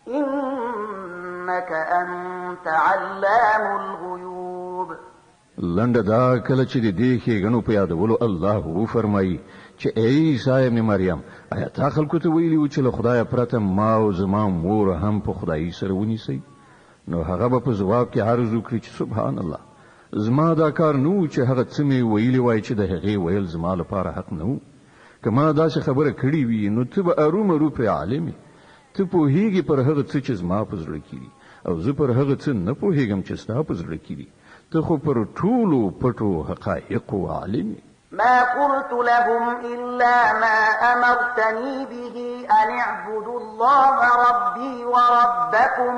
إنك أنت علام الغيوب. لنډه دا کله چې د دې ښېګڼو په یادولو الله وفرمایي چې ای عیسی ابن مریم آیا تا خلکو ته ویلي و چې له خدایه پرته ما او زما مور هم په خدایي سره ونیسئ؟ نو هغه به په ځواب کې عرض وکړي چې سبحان الله، زما دا کار نه و چې هغه څه مې ویلي وای چې د هغې ویل زما لپاره حق نه و. که ما داسې خبره کړې وي نو ته به ارومرو پرې عالم یې. ته پوهېږې پر هغه څه چې زما په زړه کې دي او زه پر هغه څه نه پوهېږم چې ستا په زړه کې دي. ته خو پر ټولو پټو حقایقو عالم یې. ما قلت لهم إلا ما أمرتني به أن اعبدوا الله ربي وربكم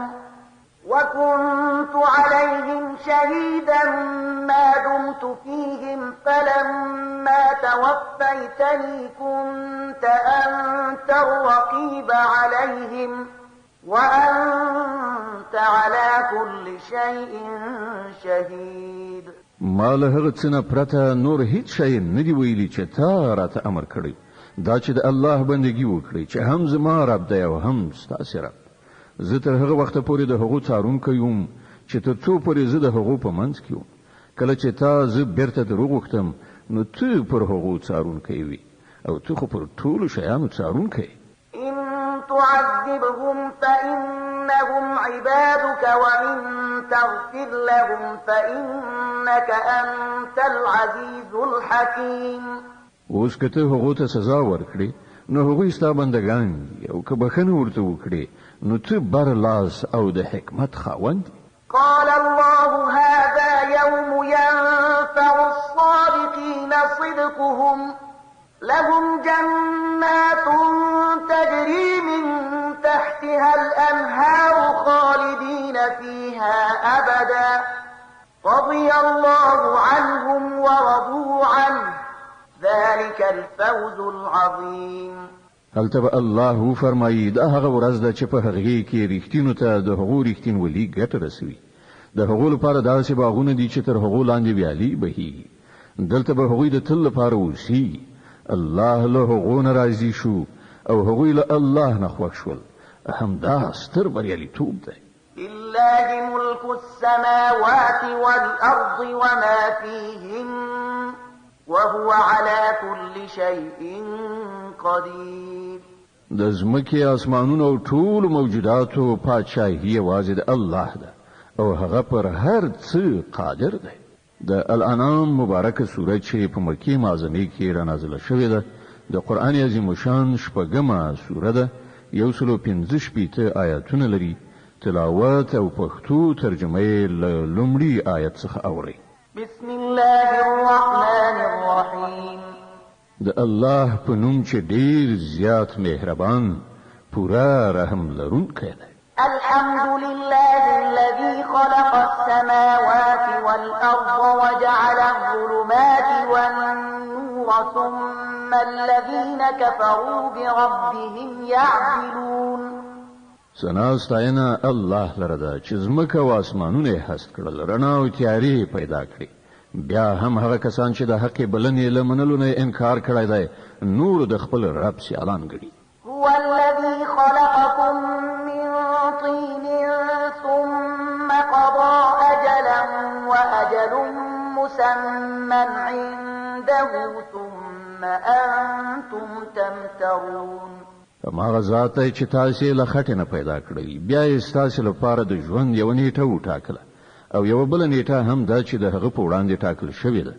وكنت عليهم شهيدا ما دمت فيهم فلما توفيتني كنت أنت الرقيب عليهم وأنت على كل شيء شهيد. ما له هغه څه نه پرته نور هیڅ شی نه دی ویلي چې تا راته امر کړی دا چې د الله بندګي وکړي چې هم زما رب دی او هم ستاسې رب. زه تر هغه وخته پورې د هغو څارونکی یم چې تر څو پورې زه د هغو په منځ کې یم. کله چې تا زه بیرته دروغ وختم نو ته پر هغو څارونکی وي او ته خو پر ټولو شیانو څارونکی. إن تعذبهم فإنهم عبادك وإن تغفر لهم فإنك أنت العزيز الحكيم. اوس که ته هغو ته سزا ورکړې نو هغوی ستا بندګان دي او که بخښنه ورته وکړې نو ته بر لاس او د حکمت خاوند. قال الله هذا يوم ينفع الصادقين صدقهم لهم جنات تجري من تحتها الأنهار خالدين فيها أبدا رضي الله عنهم ورضوا عنه ذلك الفوز العظيم. هلته به الله فرمایي دا هغه ورځ ده چې په هغې کې رښتینو ته د هغو رښتینولي ګټه رسوي. د هغو لپاره داسې باغونه دي چې تر هغو لاندې ویالې بهیږي. دلته به هغوی د تل لپاره اوسي. الله له هغو نه راضي شو او هغوی له الله نه خوښ شول. همدا ستر بریالیتوب دی. لله ملك السماوات والأرض وما فيهن وهو على كل شيء قدير. د ځمکې اسمانونو او ټول موجوداتو پادشاهي یوازې د الله ده او هغه پر هر څه قادر دی. د الانعام مبارکه سوره چې په مکې معظمه کې را نازله شوې ده د قرآن عظیم شان شپږمه سوره ده. 115 آیاتونه لري. تلاوت او پښتو ترجمه یې له لومړي آیت څخه اورئ. بسم الله الرحمن الرحيم. د الله په نوم چې ډیر زیات مهربان پورا رحم لرونکی دی. الحمد لله الذي خلق السماوات والأرض وجعل الظلمات والنور ثم الذين كفروا بربهم يعدلون. ثنا ستاینه الله لره ده چې ځمکه او اسمانونه هست کړل رڼا او تیارې پیدا کړې. بیا هم هغه کسان چې د حق بلنې له منلو نه انکار کړی دی نور د خپل رب سیالان ګڼي. هو الذي خلقكم من طين ثم قضى أجلا وأجل مسمى عنده ثم أنتم تمترون. هماغه ذات دی چې تاسې له خټې نه پیدا کړی بیا یې ستاسې لپاره د ژوند یوه نیټه وټاکله او یوه بله نیټه هم دا چې د هغه په وړاندې ټاکل شوې ده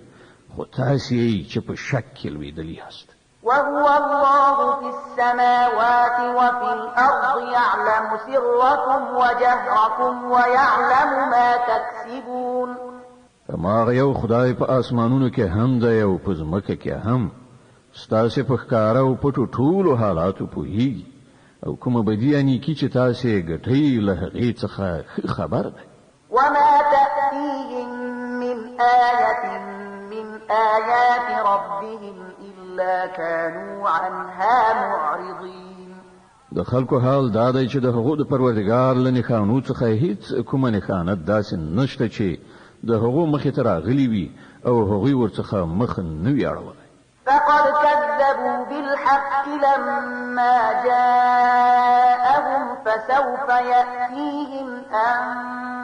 خو تاسې یې چې په شک کې لوېدلي یاست. وهو الله في السماوات وفي الأرض يعلم سركم وجهركم ويعلم ما تكسبون. ما یو خدای په اسمانونو کې هم دی او په ځمکه کې هم ستاسو په ښکارا او پټو ټولو حالاتو پوهیږي او کومه بدیانی کی چې تاسو ګټي له هغې څخه خبر ده. وما تأتيهم من آية من آيات ربهم إلا كانوا عنها معرضين. د خلکو حال دا دی چې د هغو د پروردګار له نښانو څخه هیڅ کومه نښانت داسې نشته چې د هغو مخې ته راغلي وي او هغوی ورڅخه مخ نه وي اړولی. فقد كذبوا بالحق لما جاءهم فسوف يأتيهم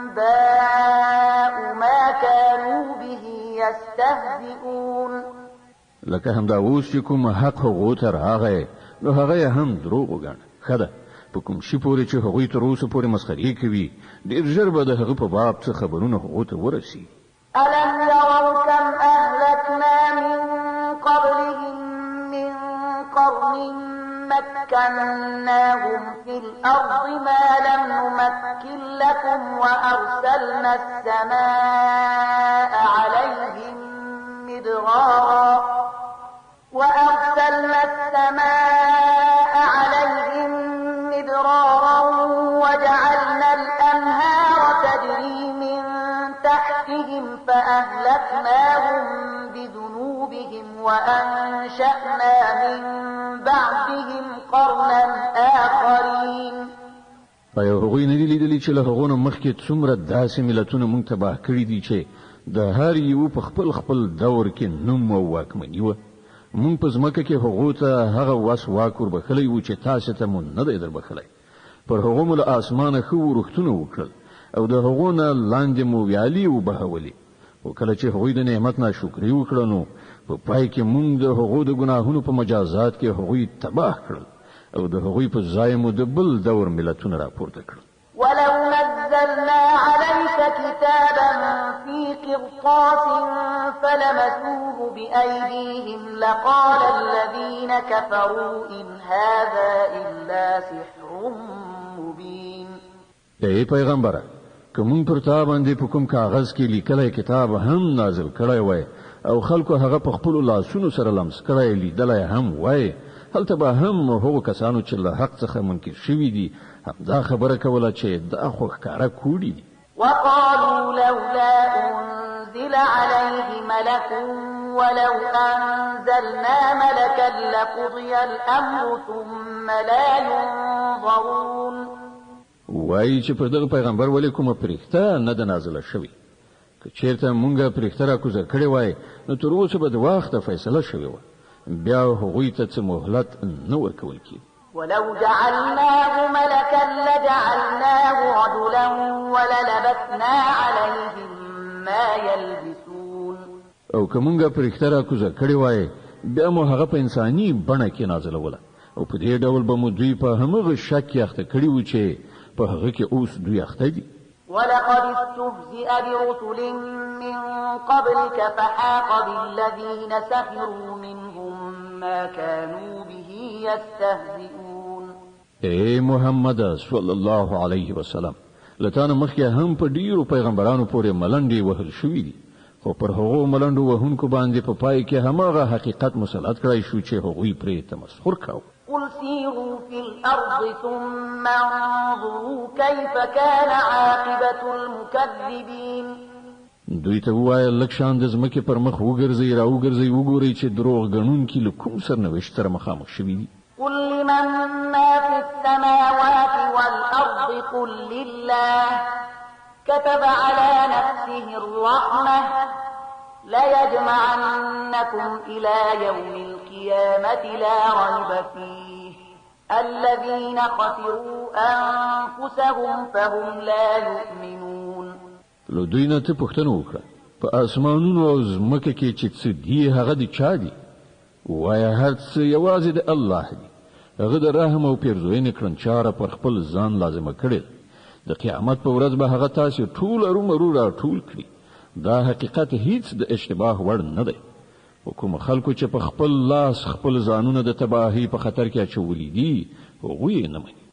أنباء ما كانوا به يستهزئون. لکه همدا اوس چې کوم حق هغو ته راغی نو هغه هم دروغ وګڼه. ښه ده په کوم شي پورې چې هغوی تر اوسه پورې مسخرې کوي ډېر ژر به د هغه په باب څه خبرونه هغو ته ورسي. ألم يروا كم أهلكنا من قبلهم من قرن مكناهم في الأرض ما لم نمكن لكم وأرسلنا السماء عليهم مدرارا وجعلنا الأنهار تجري من تحتهم فأهلكناهم بذنوبهم وأنشأنا من بعدهم قرنا آخرين. ایا هغوی نه دي لیدلي چې له هغو نه مخکې څومره داسې ملتونه موږ تباه کړي دي چې د هر یو په خپل خپل دور کې نوم او واکمني وه. موږ په ځمکه کې هغو ته هغه وس واک وربښلی و چې تاسو ته مو نه دی دربښلی. پر هغو مو له اسمانه ښه ورښتونه وکړل او د هغو نه لاندې مو ویالې وبهولې. او کله چې هغوی د نعمت ناشکري وکړه نو په پای کې موږ د هغو د ګناهونو په مجازات کې هغوی تباه کړل او د هغوی په ځای مو د بل دور ملتونه راپورته کړل. ولو نزلنا عليك كتابا في قرطاس فلمسوه بأيديهم لقال الذين كفروا إن هذا إلا سحر مبين. ای پیغمبره کوم پر تا باندې په کوم کاغذ کې لیکلای کتاب هم نازل کړی وای او خلکو هغه په خپل لاسونو سره لمس کړی لیدلای هم وای هلته به هم هغو کسانو چې له حق څخه منکر شوي دي دا خبره کوله چې دا خو ښکاره کوډي دي. وقالوا لولا أنزل عليه ملك ولو أنزلنا ملكا لقضي الأمر ثم لا ينظرون. وای چې پر دغه پیغمبر ولې کومه پرښتہ نه ده نازله شوې. که چېرته مونږه پرښتہ راکوزه کړې وای نو تر اوسه به د وخته فیصله شوې وه. بیا هغوی ته څه مهلت نه ورکول کېږي. ولو جعلناه ملكا لجعلناه رجلا وللبسنا عليهم ما يلبسون. او که مونږه پرښتہ راکوزه کړې وای بیا مو هغه په انساني بڼه کې نازلوله او په دې ډول به مو دوی په همغه شک کې اخته کړي و چې په هغه کې اوس دوی اخته دي. ولقد استهزئ برسل من قبلك فحاق بالذين سخروا منهم ما كانوا به يستهزئون. اے محمد صلی الله علیه وسلم لتان مخکې هم په ډیرو پیغمبرانو پورې ملنډې وهل شوې دي خو پر هغو ملنډو وهونکو باندې په پای کې هماغه حقیقت مسلط کړی شو چې هغوی پرې تمسخر کاوه. قل سيروا في الأرض ثم انظروا كيف كان عاقبة المكذبين. دوی ته ووایه لږ شان د ځمکې پر مخ وګرځئ راوګرځئ وګورئ چې دروغ ګڼونکي له کوم سرنوشت سره مخامخ شوي دي. قل لمن ما في السماوات والأرض قل لله كتب على نفسه الرحمة ليجمعنكم إلى يوم القيامة لا ريب فيه الذين خسروا أنفسهم فهم لا يؤمنون. لو دوی نه ته پوښتنه وکړه په اسمانونو او ځمکه کې چې څه دي هغه د چا دي؟ وایه هر څه یوازې د الله دی. هغه د رحم او پیرزوینې کړنچاره پر خپل ځان لازمه کړې. د قیامت په ورځ به هغه تاسې ټول ارومرو راټول کړي. دا حقیقت هیڅ د اشتباه وړ نه دی. کوم خلکو چې په خپل لاس خپل ځانونه د تباهي په خطر کې اچولي دي هغوی نه مني.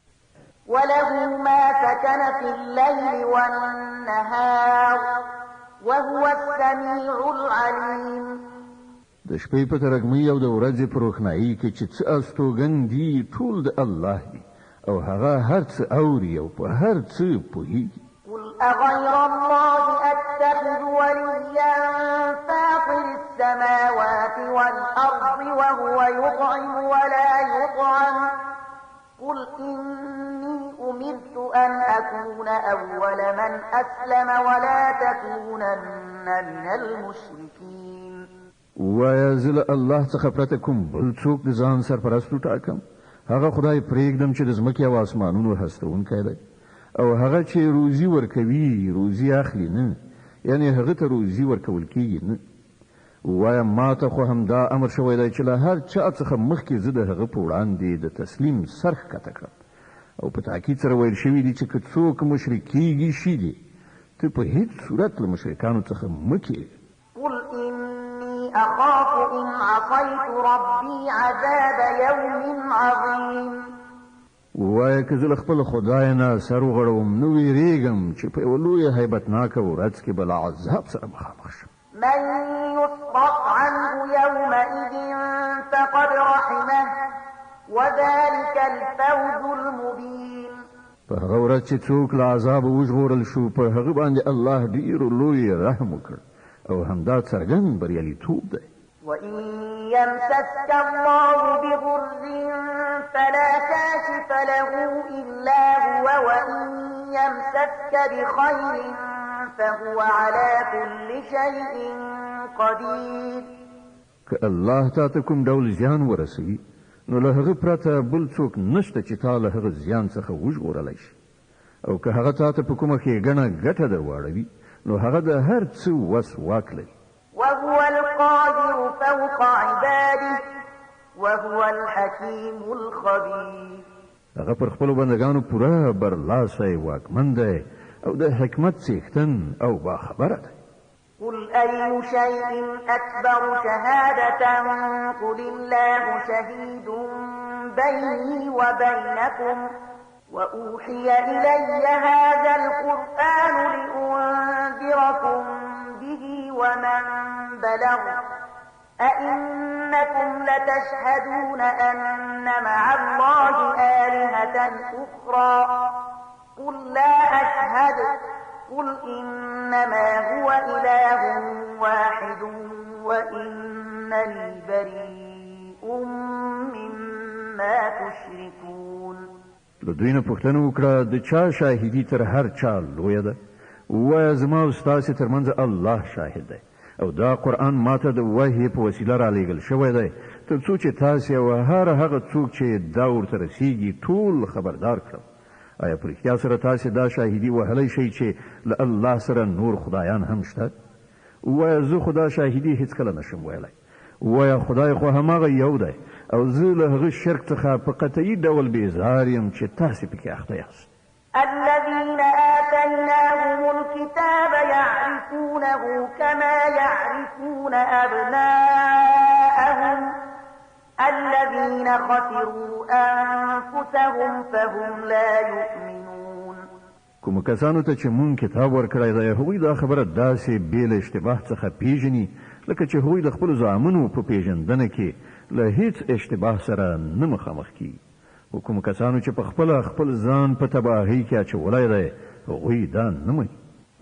وله ما سكن في الليل والنهار وهو السميع العليم. د شپې په ترګمۍ او د ورځې په روښنایي کې چې څه استوګن دي ټول د الله دي او هغه هر څه اوري او په هر څه پوهیږي. قل أغير الله أتخذ وليا فاطر السماوات والأرض وهو يطعم ولا يطعم قل إني أمرت أن أكون أول من أسلم ولا تكونن من المشركين. وایا زه الله څخه پرته کوم بل څوک د ځان سرپرست ټاکم؟ هغه خدای پرېږدم چې د ځمکې او اسمانونو هستونکی دی او هغه چې روزي ورکوي روزي اخلي نه، یعنی هغه ته روزي ورکول کیږي نه. وایم ما ته خو همدا امر شوی دی چې له هر چا څخه مخکې زه د هغه په وړاندې د تسلیم سر ښکته کړم او په تاکید سره ویل شوي دي چې که څوک مشرک کیږي شي دي ته په هیڅ صورت له مشرکانو څخه مه کیږي. قل إني أخاف إن عصيت ربي عذاب يوم عظيم. وایه که زه له خپل خدای نه سر وغړوم نو ویرېږم چې په یوه لویه هیبتناکه ورځ کې به له عذاب سره مخامخ شم. من يصرف عنه يومئذ فقد رحمه وذلك الفوز المبين. په هغه ورځ چې څوک له عذابه وژغورل شو په هغه باندې الله ډېر لوی رحم وکړ او همدا څرګند بریالیتوب دی. وإن يمسسك الله بضر فلا كاشف له إلا هو وإن يمسسك بخير فهو على كل شيء قدير. که الله تا ته کوم ډول زیان ورسوي نو له هغه پرته بل څوک نشته چې تا له هغه زیان څخه وژغورلی شي او که هغه تا ته په کومه ښېګڼه ګټه در واړوي نو هغه د هر څه وس واک لري. وهو القادر فوق عباده وهو الحكيم الخبير. هغه پر خپلو بندګانو پوره برلاسی واکمن دی او د حکمت څښتن او باخبره دی. قل أي شيء أكبر شهادة قل الله شهيد بيني وبينكم وأوحي إلي هذا القرآن لأنذركم به ومن بلغ أئنكم لتشهدون أن مع الله آلهة أخرى قل لا أشهد قل إنما هو إله واحد وإنني بريء مما تشركون. له دوی نه پوښتنه وکړه د چا شاهدي تر هر چا لویه ده؟ ووایه زما او ستاسې ترمنځ الله شاهد دی او دا قرآن ماته د وحي په وسیله رالیږل شوی دی تر څو چې تاسې او هر هغه څوک چې دا ورته رسیږي ټول خبردار کړم. آیا په رښتیا سره تاسې دا شاهدي وهلی شئ چې له الله سره نور خدایان هم شته؟ ووایه زه خو دا شاهدي هیڅکله نشم ویلی. ووایه خدای خو هماغه یو دی او زه له هغه شرک څخه په قطعي ډول بیزار یم چې تاسې پکې اخته یاست. الذين آتيناهم الكتاب يعرفونه كما يعرفون أبناءهم الذين خسروا أنفسهم فهم لا يؤمنون. کوم کسانو ته چې مونږ کتاب ورکړی دی هغوی دا خبره داسې بې له اشتباه څخه پیژني لکه چې هغوی د خپلو زامنو په پیژندنه کې له هیڅ اشتباه سره نه مخامخ کیږي. او کوم کسانو چې په خپله خپل ځان په تباهۍ کې اچولی دی هغوی دا نه مني.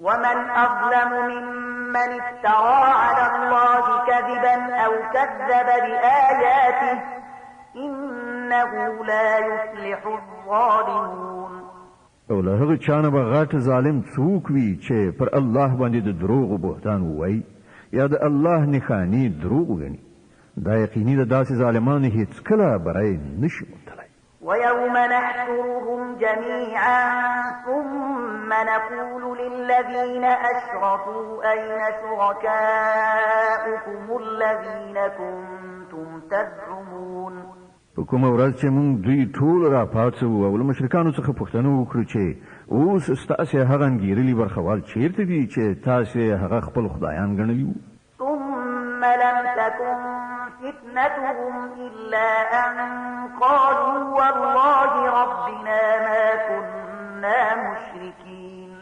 ومن أظلم ممن افترى على الله كذبا أو كذب بآياته إنه لا يفلح الظالمون. او له هغه چا نه به غټ ظالم څوک وي چې پر الله باندې د دروغو بهتان ووایي یا د الله نښانې دروغ وګڼي. دا یقیني د داسې ظالمانو هیڅکله بری نشي موندلی. ويوم نحشرهم جميعا ثم نقول للذين أشركوا أين شركاؤكم الذين كنتم تزعمون. په کومه ورځ چې موږ دوی ټول راپاڅوو او له مشرکانو څخه پوښتنه وکړو چې اوس ستاسې هغه انګېرلي برخوال چیرته دي چې تاسې هغه خپل خدایان ګڼلي وو؟ ثم لم تكن فتنتهم إلا أن قالوا والله ربنا ما كنا مشركين.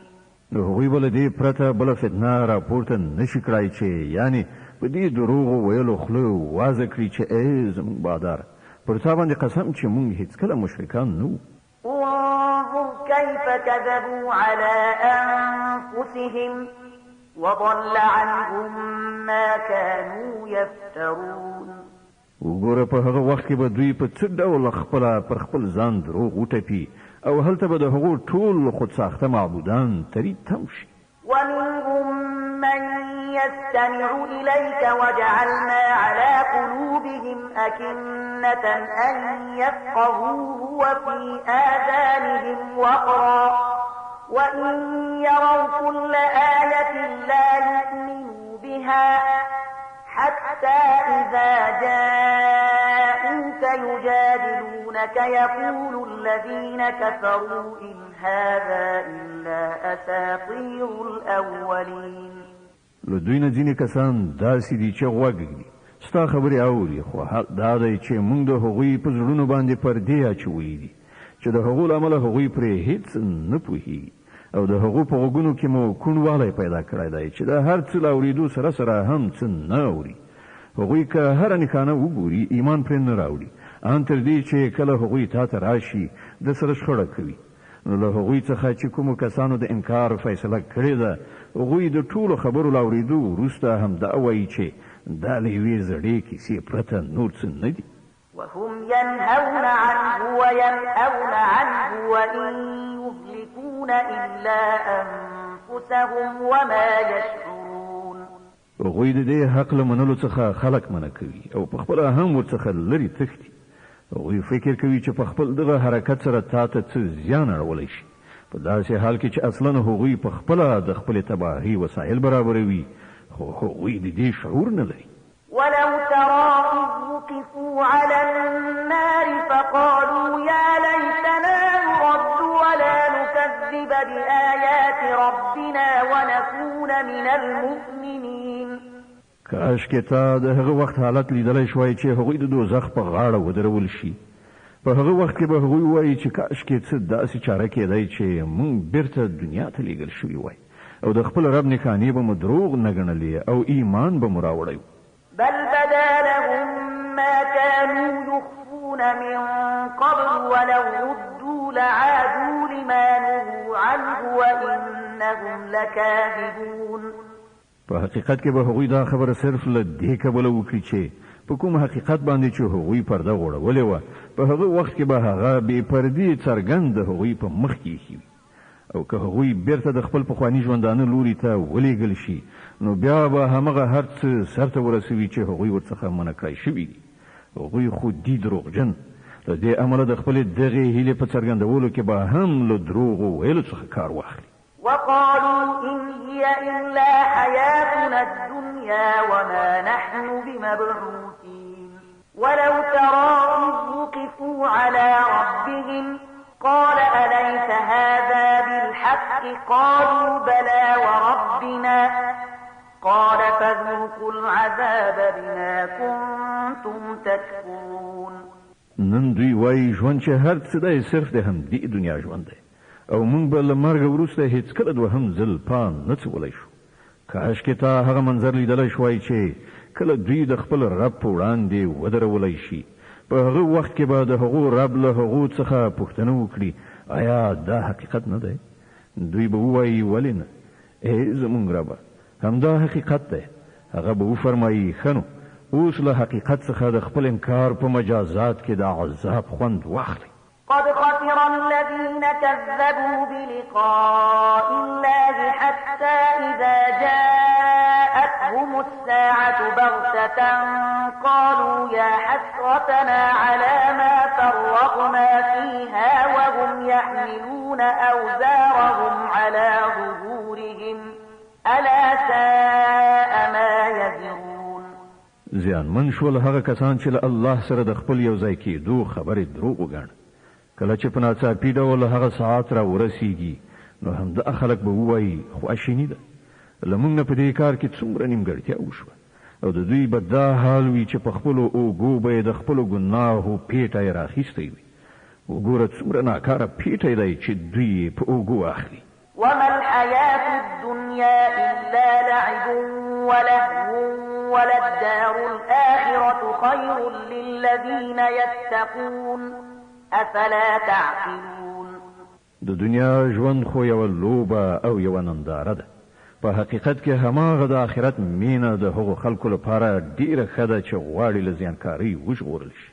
نو هغوی به له دې پرته بله فتنه راپورته نشي کړای چې یعنې په دې دروغو ویلو خوله وازه کړي چې ای زموږ باداره پر تا باندې قسم چې موږ هیڅکله مشرکان نه وو. انظر كيف كذبوا على أنفسهم وضل عنهم ما كانوا يفترون. وګوره په هغه وخت کې به دوی په څه ډول خپله پر خپل ځان دروغ وټپي او هلته به د هغو ټول خود ساخته معبودان تري تم شي. ومنهم من يستمع إليك وجعلنا على قلوبهم أكنة أن يفقهوه وفي آذانهم وقرا وإن يروا كل آية لا يؤمنوا بها حتى إذا جاءوك يجادلونك يقول الذين كفروا إن هذا إلا أساطير الأولين. له دوی نه ځینې کسان داسې دي چې غوږ ږدي ستا خبرې اوري خو حق دا دی چې موږ د هغوی په زړونو باندې پردې اچولي دي چې د هغو له امله هغوی پرې هیڅ نه پوهېږي او د هغو په غوږونو کې مو کوڼوالی پیدا کړی دی چې د هر څه له اورېدو سره سره هم څه نه اوري. هغوی که هره نښانه وګوري ایمان پرې نه راوړي ان تر دې چې کله هغوی تا ته راشي د سره شخړه کوي. نو له هغوی څخه چې کومو کسانو د انکار فیصله کړې ده هغوی د ټولو خبرو له اورېدو وروسته همدا وایي چې دا له یوې زړې کیسې پرته نور څه نه دي. وهم ينهون عنه وينأون عنه وإن يهلكون إلا أنفسهم وما يشعرون. هغوی د دې حق له منلو څخه خلک منع کوي او په خپله هم ورڅخه لرې تښتي. هغوی فکر کوي چې په خپل دغه حرکت سره تا ته څه زیان اړولی شي په داسې حال کې چې اصلا هغوی په خپله د خپلې تباهي وسایل برابروي خو هغوی د دې شعور نه لري. ولو ترى إذ وقفوا على النار فقالوا يا ليتنا نرد ولا نكذب بآيات ربنا ونكون من المؤمنين. کاش کې تا د هغه وخت حالت لیدلی شوی چې هغوی د دوزخ په غاړه ودرول شي. په هغه وخت کې به هغوی وایي چې کاش کې څه داسې چاره کېدی چې موږ بیرته دنیا ته لیږل شوي وای او د خپل رب نښانې به مو دروغ نه ګڼلې او ایمان به مو راوړی. بل بدا لهم ما كانوا يخفون من قبل ولو ردوا لعادوا لما نهوا عنه وإنهم لكاذبون. په حقیقت کې به هغوی دا خبره صرف له دې کبله وکړي چې په کوم حقیقت باندې چې هغوی پرده غوړولې وه په هغه وخت کې به هغه بې پردې څرګند د هغوی په مخ کې ایښي وي او که هغوی بیرته د خپل پخواني ژوندانه لوري ته ولېږل شي نو بیا به همغه هر څه سرته ورسوي چې هغوی ورڅخه منع کړی شوي دي. هغوی خو دي دروغجن له دې امله د خپلې دغې هیلې په څرګندولو کې به هم له دروغو ویلو څخه کار واخلي. وقالوا إن هي إلا حياتنا الدنيا وما نحن بمبعوثين. ولو ترى إذ وقفوا على ربهم قال أليس هذا بالحق قالوا بلى وربنا قال فذوقوا العذاب بما كنتم تكفرون. نن دوی وایي ژوند چې هر څه دی صرف د همدې دنیا ژوند دی او موږ به له مرګه وروسته هیڅکله دوهم ځل پام نه څولی شو. کاش کې تا هغه منظر لیدلی شوی چې کله دوی د خپل رب په وړاندې ودرولی شي په هغه وخت کې به د هغو رب له هغو څخه پوښتنه وکړي آیا دا حقیقت نه دی؟ دوی به ووایي ولې نه؟ ای زموږ ربه همدا حقیقت دی. هغه به وفرمایي ښه نو اوس له حقیقت څخه د خپل انکار په مجازات کې د عذاب خوند واخلئ. قد خسر الذين كذبوا بلقاء الله حتى إذا جاءتهم الساعة بغتة قالوا يا حسرتنا على ما فرطنا فيها وهم يحملون أوزارهم على ظهورهم ألا ساء ما يزرون. زیانمن شول هغه کسان چې له الله سره د خپل یو ځای کېدو خبرې دروغ وګڼي. کله چې په ناڅاپي ډول هغه ساعت را ورسیږي نو همدا خلک به ووایي خواشیني ده له موږ نه په دې کار کې څومره نیمګړتیا وشوه او د دوی به دا حال وي چې په خپلو اوږو به یې د خپلو ګناهو پیټی راخیستی وي. وګوره څومره ناکاره پیټی دی چې دوی په اوږو اخلي. وما الحياة الدنيا إلا لعب ولهو وللدار الآخرة خير للذين يتقون أفلا تعقلون. د دنیا ژوند خو یو لوبه او یو ننداره ده. په حقیقت کې هماغه د آخرت مینه د هغو خلکو لپاره ډیره ښه ده چې غواړي له زیانکارۍ وژغورل شي.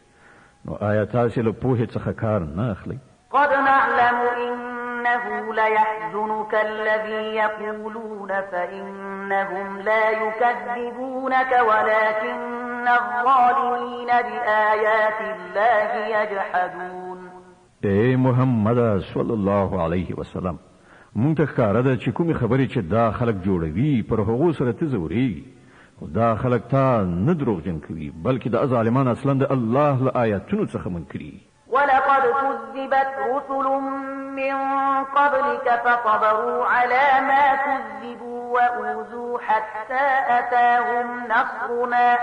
نو آیا تاسې له پوهې څخه کار نه اخلئ؟ قد نعلم إنه ليحزنك الذي يقولون فإنهم لا يكذبونك ولكن الظالمين بآيات الله يجحدون. اے محمد صلی الله علیه وسلم، مونږ ته ښکاره ده چې کومې خبرې چې دا خلک جوړوي پر هغو سره ته ځورېږي، خو دا خلک تا نه دروغجن کوي بلکې دا ظالمان اصلا د الله له آیاتونو څخه منکري. ولقد كذبت رسل من قبلك فصبروا على ما كذبوا وأوذوا حتى أتاهم نصرنا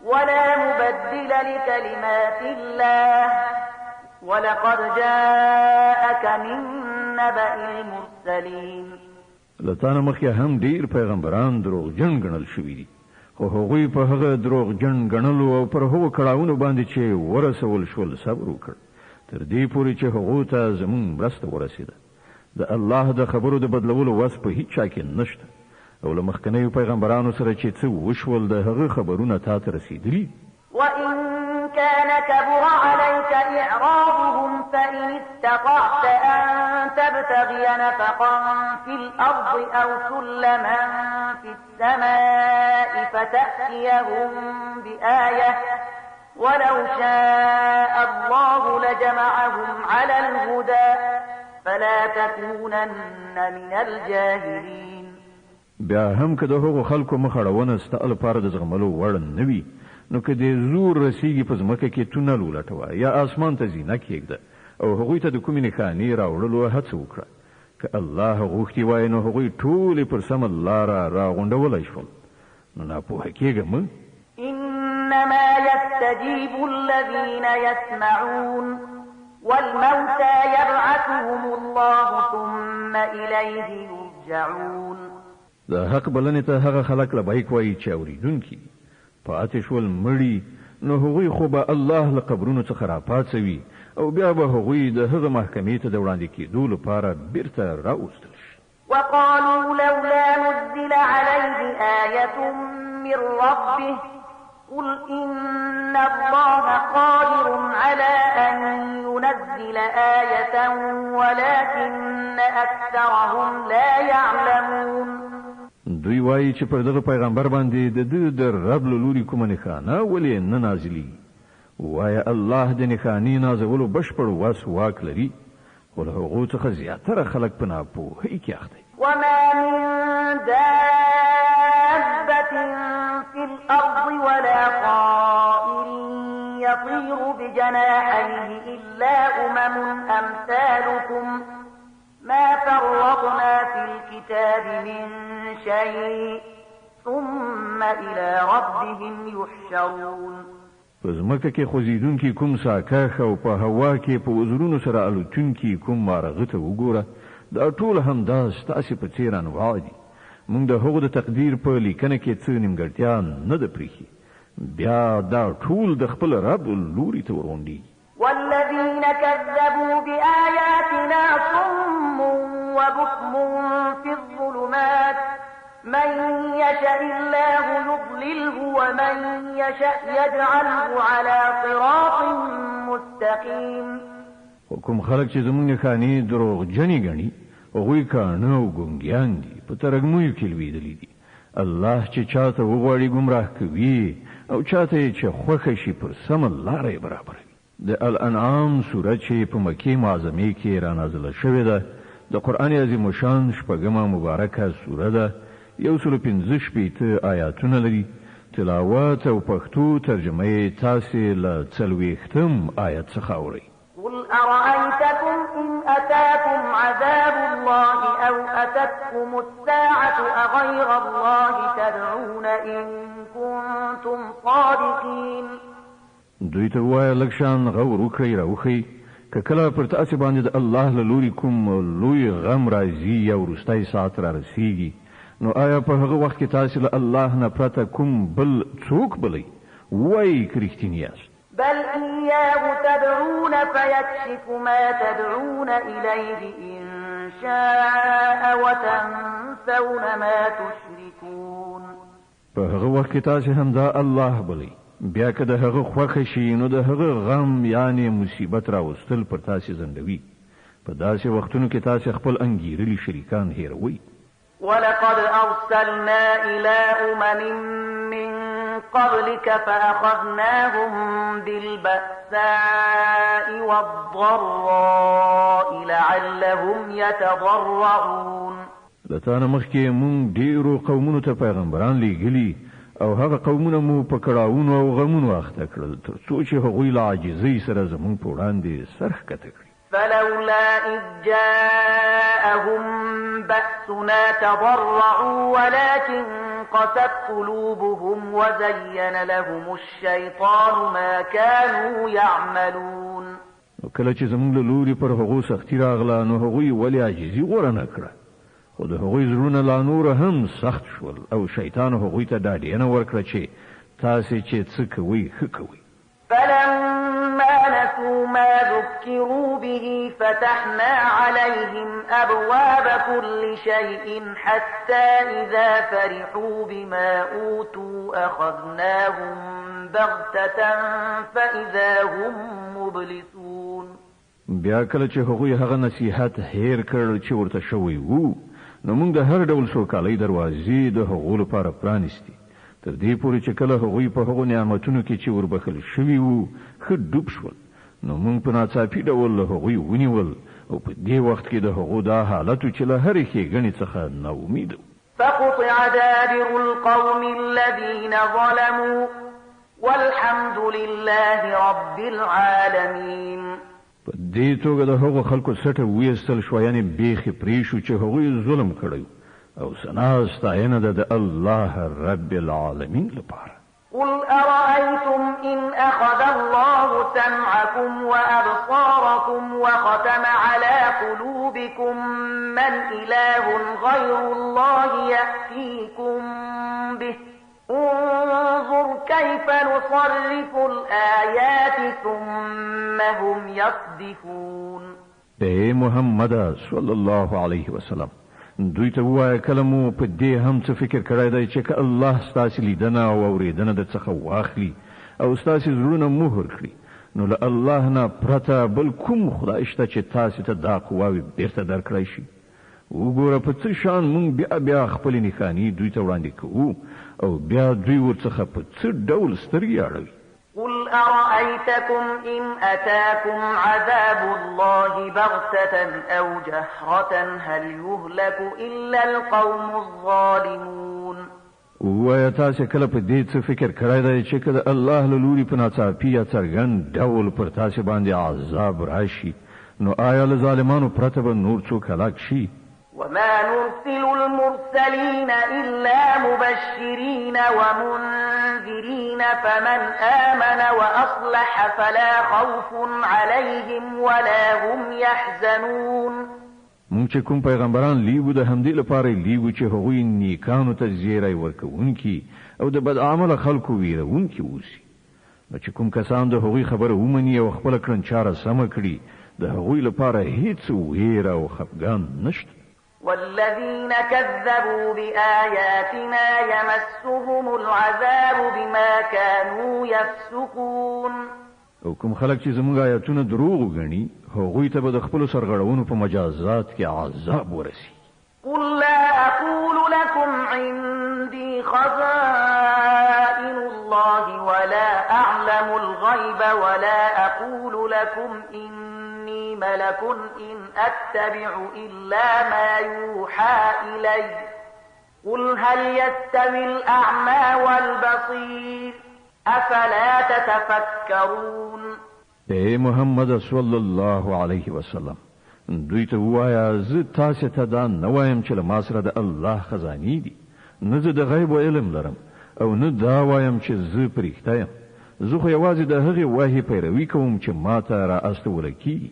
ولا مبدل لكلمات الله ولقد جاءك من نبأ المرسلين. لتانه مخکې هم ډیر پیغمبران دروغجن ګڼل شوي دي، خو هغوی په هغه دروغجن ګڼلو او پر هغو کړاوونو باندې چې ورسول شول صبر وکړ تر دې پورې چې هغو ته زموږ مرسته ورسېده. د الله د خبرو د بدلولو وس په هیڅ چا کې نشته، او له مخکنیو پیغمبرانو سره چې څه وشول د هغه خبرونه تا ته رسېدلي. وإن كان كبر عليك إعراضهم فإن استطعت أن تبتغي نفقا في الأرض أو سلما في السماء فتأتيهم بآية ولو شاء الله لجمعهم على الهدى فلا تكونن من الجاهلين. بیا هم که د هغو خلکو مخړونه ستا لپاره د زغملو وړ نه وي، نو که دې زور رسیږي په ځمکه کې تونل ولټوه یا اسمان ته زینه کښېږده او هغوی ته د کومې نښانې راوړلو هڅه وکړه. که الله غوښتي وای نو هغوی ټولې پر سمه لاره راغونډولی شول. نو ناپوهه کېږه مه. إنما يستجيب الذين يسمعون والموتى يبعثهم الله ثم إليه يرجعون. د حق بلنې ته هغه خلک لبیک وایي چې اورېدونکي پاتې شول مړي، نو هغوی خو به الله له قبرونو څخه راپاڅوي او بیا به هغوی د هغه محکمې ته د وړاندې کېدو لپاره بیرته راوستل شي. وقالوا لولا نزل عليه آية من ربه قل إن الله قادر على أن ينزل آية ولكن أكثرهم لا يعلمون. دوی وایي چې پر دغه پیغمبر باندې د ده د رب له لوري کومه نښانه ولې نه نازلېږي. وایه الله د نښانې نازولو بشپړ وس واک لري، خو له هغو څخه زیاتره خلک په ناپوهۍ کې اخته دي. وما من دابة في الأرض ولا طائر يطير بجناحيه إلا أمثالكم ما فرطنا في الكتاب من شيء ثم إلى ربهم يحشرون. په ځمکه کې خوځېدونکي کوم ساکاښ او په هوا کې په وزرونو سره الوتونکي کوم مارغه ته وګوره، دا ټول همدا ستاسې په څېر انواع دي. موږ د هغو د تقدیر په لیکنه کې څه نیمګړتیا نه ده پرېښې، بیا دا ټول د خپل رب لوري ته ورغونډېږي. والذين كذبوا بآياتنا صم وبكم في الظلمات من يشاء الله يضلله ومن يشاء يجعله على صراط مستقيم. کوم خلک چې زموږ نښانې دروغجنې ګڼي هغوی کاڼه او ګونګیان دي، په ترږمیو کې لوېدلي دي. الله چې چاته وغواړي ګمراه کوي او چاته یې چې خوښه شي پر سمه لاره یې برابروي. د الانعام سوره چې په مکې معظمې کې رانازله شوې ده، د قرآن عظیم شان شپږمه مبارکه سوره ده، 115 آیاتونه لري. تلاوت او پښتو ترجمه یې تاسې له 40 آیت څخه اورئ. قل أرأيتكم إن أتاكم عذاب الله أو أتتكم الساعة أغير الله تدعون إن كنتم صادقين. دوی ته وایه لږ شان غور وکړئ راوښئ که کله پر تاسو باندې د الله له لوري کوم لوی غم راځي یا ورستای ساعت را رسیږي نو آیا په هغه وخت کې تاسو له الله نه پرته کوم بل څوک بلی وای کرښتینیاست بل إياه تدعون فيكشف ما تدعون إليه إن شاء وتنسون ما تشركون په هغه وخت کې تاسو هم دا الله بلی بیا که د هغه خوښه شي نو د هغه غم یعنی مصیبت راوستل پر تاسو زندوي په داسې وختونو کې تاسو خپل انګیرلي شریکان هیروي ولقد أرسلنا إلى أمم من قبلك فأخذناهم بالبأساء والضراء لعلهم يتضرعون لتانا مخکې مونږ ډیرو قومونو ته پیغمبران لیږلي او هغه قومونه مو په کړهونو او غمونو اخته کړل تر څو چې هغوی له عاجزۍ سره زمونږ په وړاندې سر ښکته کړي فلولا إذ جاءهم بأسنا تضرعوا ولكن قست قلوبهم وزين لهم الشيطان ما كانوا يعملون کله چې زمونږ له لوري پر هغو سختي راغله نو هغوی ولې عاجزي غوره نه کړه خو د هغوی زړونه لا نور هم سخت شول او شیطان هغوی ته ډاډینه ورکړه چې تاسې چې څه کوئ ښه کوئ فلما نسوا ما ذكروا به فتحنا عليهم أبواب كل شيء حتى إذا فرحوا بما أوتوا أخذناهم بغتة فإذا هم مبلسون بیا کله چې هغوی هغه نصیحت هیر کړل چې ورته شوی وو نو موږ د هر ډول سوکالۍ دروازې د هغو لپاره پرانیستي تر دې پورې چې کله هغوی په هغو نعمتونو کې چې وربخل شوي وو ښه ډوب شول نو موږ په ناڅاپي ډول له هغوی ونیول او په دې وخت کې د هغو دا حالت چې له هرې ښېګڼې څخه ناامید فقطع دابر القوم الذين ظلموا والحمد لله رب العالمين په دې توګه د هغو خلکو سټه ویستل شو یعنی بیخي پرې شو چې هغوی ظلم کړی او ثنا ستاینه د الله رب العالمین لپاره قل أرأيتم إن أخذ الله سمعكم وأبصاركم وختم على قلوبكم من إله غير الله يأتيكم به انظر كيف نصرف الآيات ثم هم يصدفون اے محمد صلی الله علیه وسلم دوی ته وایه کله مو په دې هم څه فکر کړی دی چې الله ستاسو لیدنه او اوریدنه د څخه واخلي او ستاسو زړونه مهر کړي نو له الله نه پرته بل کوم خدای شته چې تاسو ته دا قواوې بیرته درکړی شي وګوره په څه شان مونږ بیا خپل نښانې دوی ته وړاندې کوو او بیا دوی ورڅخه په څه ډول سترګې اړوي قل أرأيتكم إن أتاكم عذاب الله بغتة أو جهرة هل يهلك إلا القوم الظالمون وایه تاسو کله په دې څه فکر کړی دی چې کله الله له لوري په ناڅاپي یا څرګند ډول پر تاسو باندې عذاب راشي نو آیا له ظالمانو پرته به نور څوک هلاک شي وما نرسل المرسلين إلا مبشرين ومنذرين فمن آمن وأصلح فلا خوف عليهم ولا هم يحزنون مونږ چې کوم پیغمبران لیږو د همدې لپاره لیږو چې هغوی نیکانو ته زیری ورکوونکي او د بد عمله خلکو ویرونکي اوسي نو چې کوم کسان د هغوی خبره ومني او خپله کړنچاره سمه کړي د هغوی لپاره هیڅ ویره او خفګان نشته والذين كذبوا بآياتنا يمسهم العذاب بما كانوا يفسقون او کوم خلک چې زموږ آیاتونه دروغ وګڼي هغوی ته به د خپلو سرغړونو په مجازات کې عذاب ورسي قل لا أقول لكم عندي خزائن الله ولا أعلم الغيب ولا أقول لكم إني ملك إن أتبع إلا ما يوحى إلي قل هل يستوي الأعمى والبصير أفلا تتفكرون اے محمد صلی الله علیه وسلم دوی ته وایا زه تاسو ته دا نه وایم چې له ما سره د الله خزانې دي نه زه د غیب علم لرم او نه دا وایم چې زه پرېښته یم زه خو یوازې د هغې وحي پیروي کوم چې ما ته را استول کیږي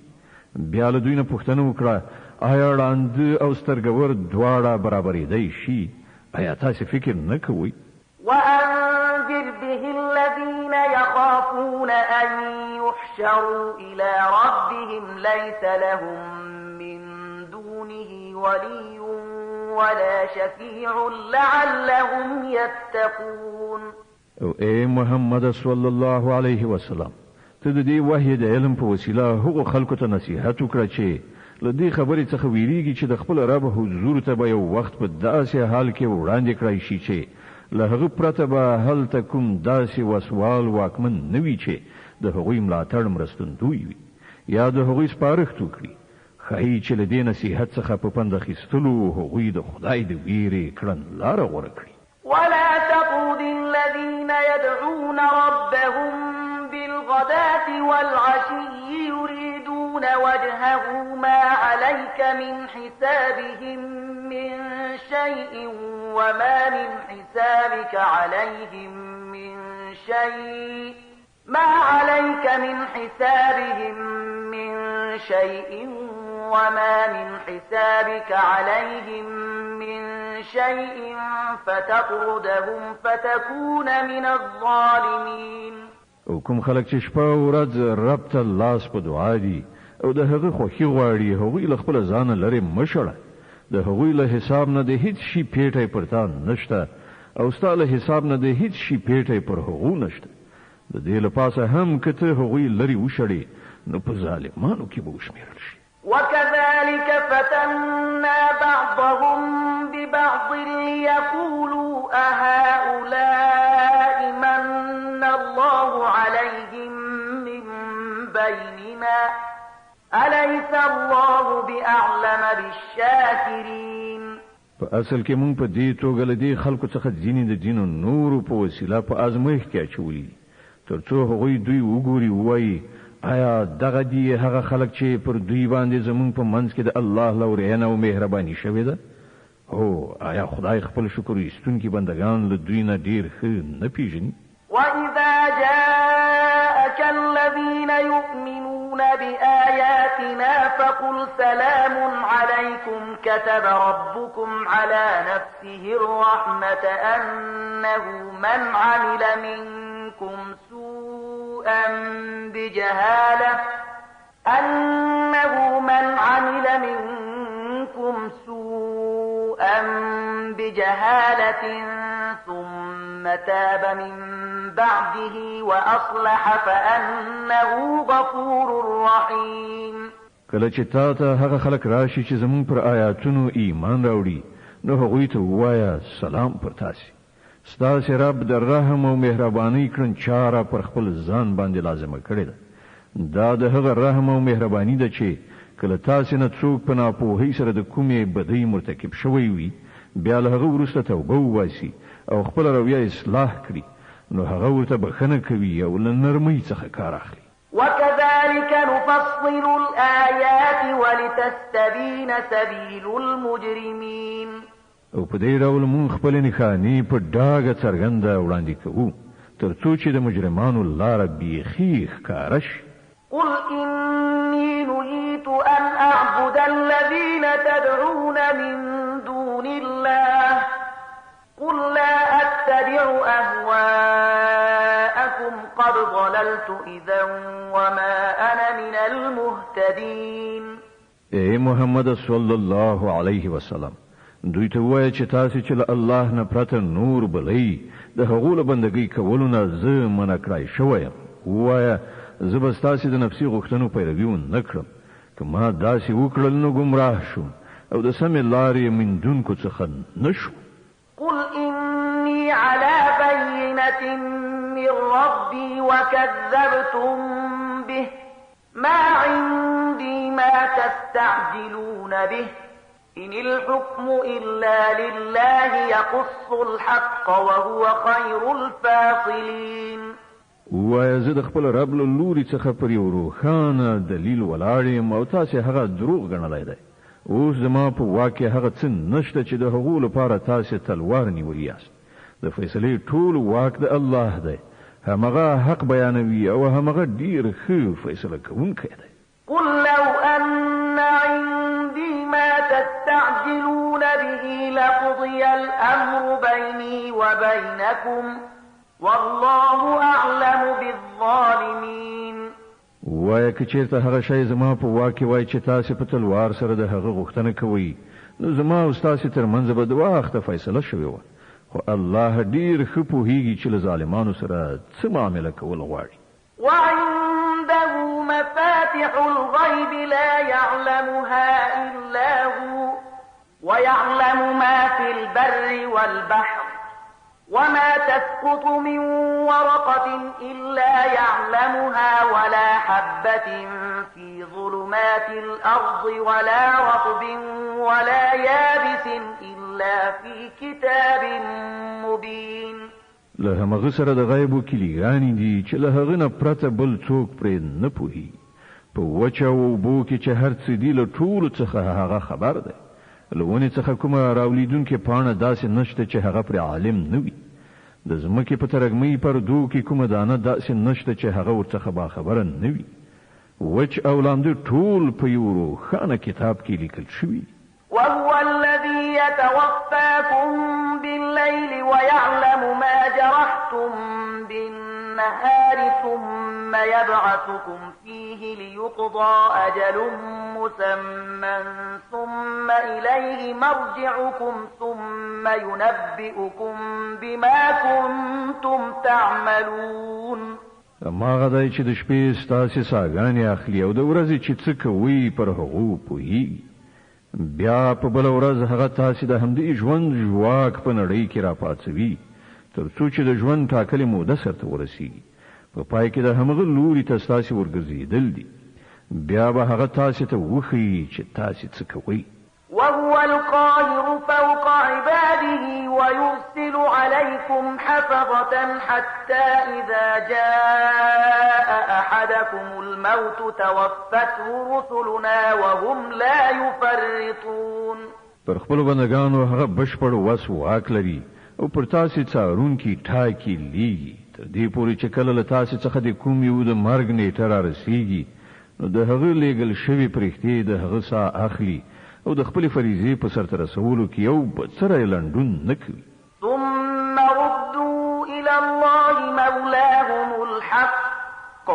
بیا له دوی نه پوښتنه وکړه آیا ړانده او سترګور دواړه برابرېدای شي؟ آیا تاسو فکر نه کوئ؟ وأنذر به الذين يخافون أن يحشروا إلى ربهم ليس لهم من دونه ولي ولا شفيع لعلهم يتقون. او اے محمد صلی الله علیه وسلم، ته د دې وحی د علم په وسیله هغو خلکو ته نصیحت وکړه چې له دې خبرې څخه ویریږي چې د خپل رب حضور ته به یو وخت په داسې حال کې وړاندې کړی شي چې له هغه پرته به هلته کوم داسې وسوال واکمن نه وي چې د هغوی ملاتړ مرستندوی وي یا د هغوی سپارښت وکړي. ښایي چې له دې نصیحت څخه په پند اخیستلو هغوی د خدای د ویرې کړنلاره غوره کړي. ولا تطرد الذين يدعون ربهم بالغداة والعشي يريدون وجهه ما عليك من حسابهم من شيء وما من حسابك عليهم من شيء ما عليك من حسابهم من شيء وما من حسابك عليهم من شيء فتطردهم فتكون من الظالمين. او کوم خلک چې شپه او ورځ رب ته لاس په دعا دي او د هغه خوښي غواړي هغوی له خپل ځانه لرې مشړه. د هغوی له حساب نه د هیڅ شي پیټی پر تا نشته او ستا له حساب نه د هیڅ شي پیټی پر هغو نشته. د دې لپاسه هم که ته هغوی لرې وشړې نو په ظالمانو کې به وشمېرل شي. وكذلك فتنا بعضهم ببعض ليقولوا أهؤلاء من الله عليهم من بيننا أليس الله بأعلم بالشاكرين. په اصل کې مونږ په دې توګه له دې خلکو څخه ځینې د دینو نورو په وسیله په ازمایښت کې اچولي ترڅو هغوی دوی وګوري وایي آیا دغه دی هغه خلک چې پر دوی باندې زمون په منځ کې د الله لورینه او مهرباني شوې ده؟ هو آیا خدای خپل شکر ایستونکي بندگان له دوی نه ډیر ښه نه پیژني؟ وإذا جاءك الذين يؤمنون بآياتنا فقل سلام عليكم كتب ربكم على نفسه الرحمة أنه من عمل منكم سوءا بجهالة ثم تاب من بعده وأصلح فأنه غفور رحيم. کله چې تا ته هغه خلک راشي چې زمون پر آیاتونو ایمان راوړي نو هغوی ته ووایه سلام پر تاسي. ستاسې رب د رحم او مهربانۍ کړنچاره پر خپل ځان باندې لازمه کړې ده. دا د هغه رحم او مهرباني ده چې کله تاسې نه څوک په ناپوهۍ سره د کومې بدۍ مرتکب شوی وي بیا له هغه وروسته توبه وباسي او خپل رویه اصلاح کړي نو هغه ورته بخښنه کوي او له نرمۍ څخه کار اخلي. وكذلك نفصل الآيات ولتستبين سبيل المجرمين. او په دې ډول مونږ خپل نښانې په ډاګه څرګنده وړاندې کوو ترڅو چې د مجرمانو لاره بیخي ښکاره شي. قل إني نهيت أن أعبد الذين تدعون من دون الله قل لا أتبع أهواءكم قد ضللت إذا وما أنا من المهتدين. اے محمد صلی الله علیه وسلم، دوی ته وایي چې تاسو چې له الله نه پرته نور بلئ د هغو له بندګۍ کولو نه زه منع کړی شوی یم. ووایه زه به ستاسې د نفسي غوښتنو پیروي ونه کړم. که ما داسې وکړل نو ګمراه شوم او د سمې لارې موندونکو څخه نه شوم. قل إني على بينة من ربي وكذبتم به ما عندي ما تستعجلون به إن الحكم إلا لله يقص الحق وهو خير الفاصلين. وایه زه د خپل رب له لوري څخه پر یو روښانه دلیل ولاړ یم او تاسې هغه دروغ ګڼلی دی. اوس زما په واک کې هغه څه نشته چې د هغو لپاره تاسې تلوار نیولی یاست. د فیصلې ټول واک د الله دی. همغه حق بیانوي او همغه ډیر ښه فیصله کوونکی دی. قل لو أن عندي ما تستعجلون به لقضي الأمر بيني وبينكم والله أعلم بالظالمين. وای که چیرته هغه شی زما په واکه وای چې تاسو په تلوار سره د هغه غوښتنه کوي نو زما او تاسو ترمنځ به د وخت فیصله شوی و، خو الله ډیر ښه پوهیږي چې له ظالمانو سره څه معامله کول غواړي. وعنده مفاتح الغيب لا يعلمها إلا هو ويعلم ما في البر والبحر وما تسقط من ورقة إلا يعلمها ولا حبة في ظلمات الأرض ولا رطب ولا يابس إلا في كتاب مبين. له هغه سره د غیبو کلیګانی دي چې له هغه نه پرته بل څوک پرې نه پوهي. په وچه او بو کې چې هر څه دی له ټولو څخه هغه خبر ده. لونه څخه کومه راولیدونکې پاڼه داسې نشته چې هغه پر عالم نه وي. د زمکه په ترګمې پردو کې کومه دانه داسې نشته چې هغه ورڅخه با خبره نه وي. وچ او لاندې ټول په یو روښانه کتاب کې لیکل شوی. وهو الذي يتوفاكم بالليل ويعلم ما جرحتم بالنهار ثم يبعثكم فيه ليقضى أجل مسمى ثم إليه مرجعكم ثم ينبئكم بما كنتم تعملون. ما غدای چې د شپې ستاسو ساګانې اخلي او د ورځې چې څه کوي پر هغه پوهیږي. بیا په بل ورځ هغه تاسو د همدې ژوند ژواک په نړۍ کې راپاتوي تر څو چې د ژوند ټاکلې موده سره ورسیږي. په پای کې د همغه لوري تاسو ورګرځیدل دي. بیا به هغه تاسو ته وښیي چې تاسو څه کوئ. وهو القاهر فوق عباده ويرسل عليكم حفظة حتى إذا جاء أحدكم الموت توفته رسلنا وهم لا يفرطون. پر خپل بندگانو هغه بشپړ وس واک لري او پر تاسو څارونکي ټاکي لیږي تر دې پورې چې کله له تاسو څخه د کوم یو د مرګ نیټه را رسیږي نو د هغه لېږل شوی پرښتې د هغه ساه اخلي او د خپل فریضې په سرته رسولو کې یو بڅره لندون نه کوي. ثم ردوا إلى الله مولاهم الحق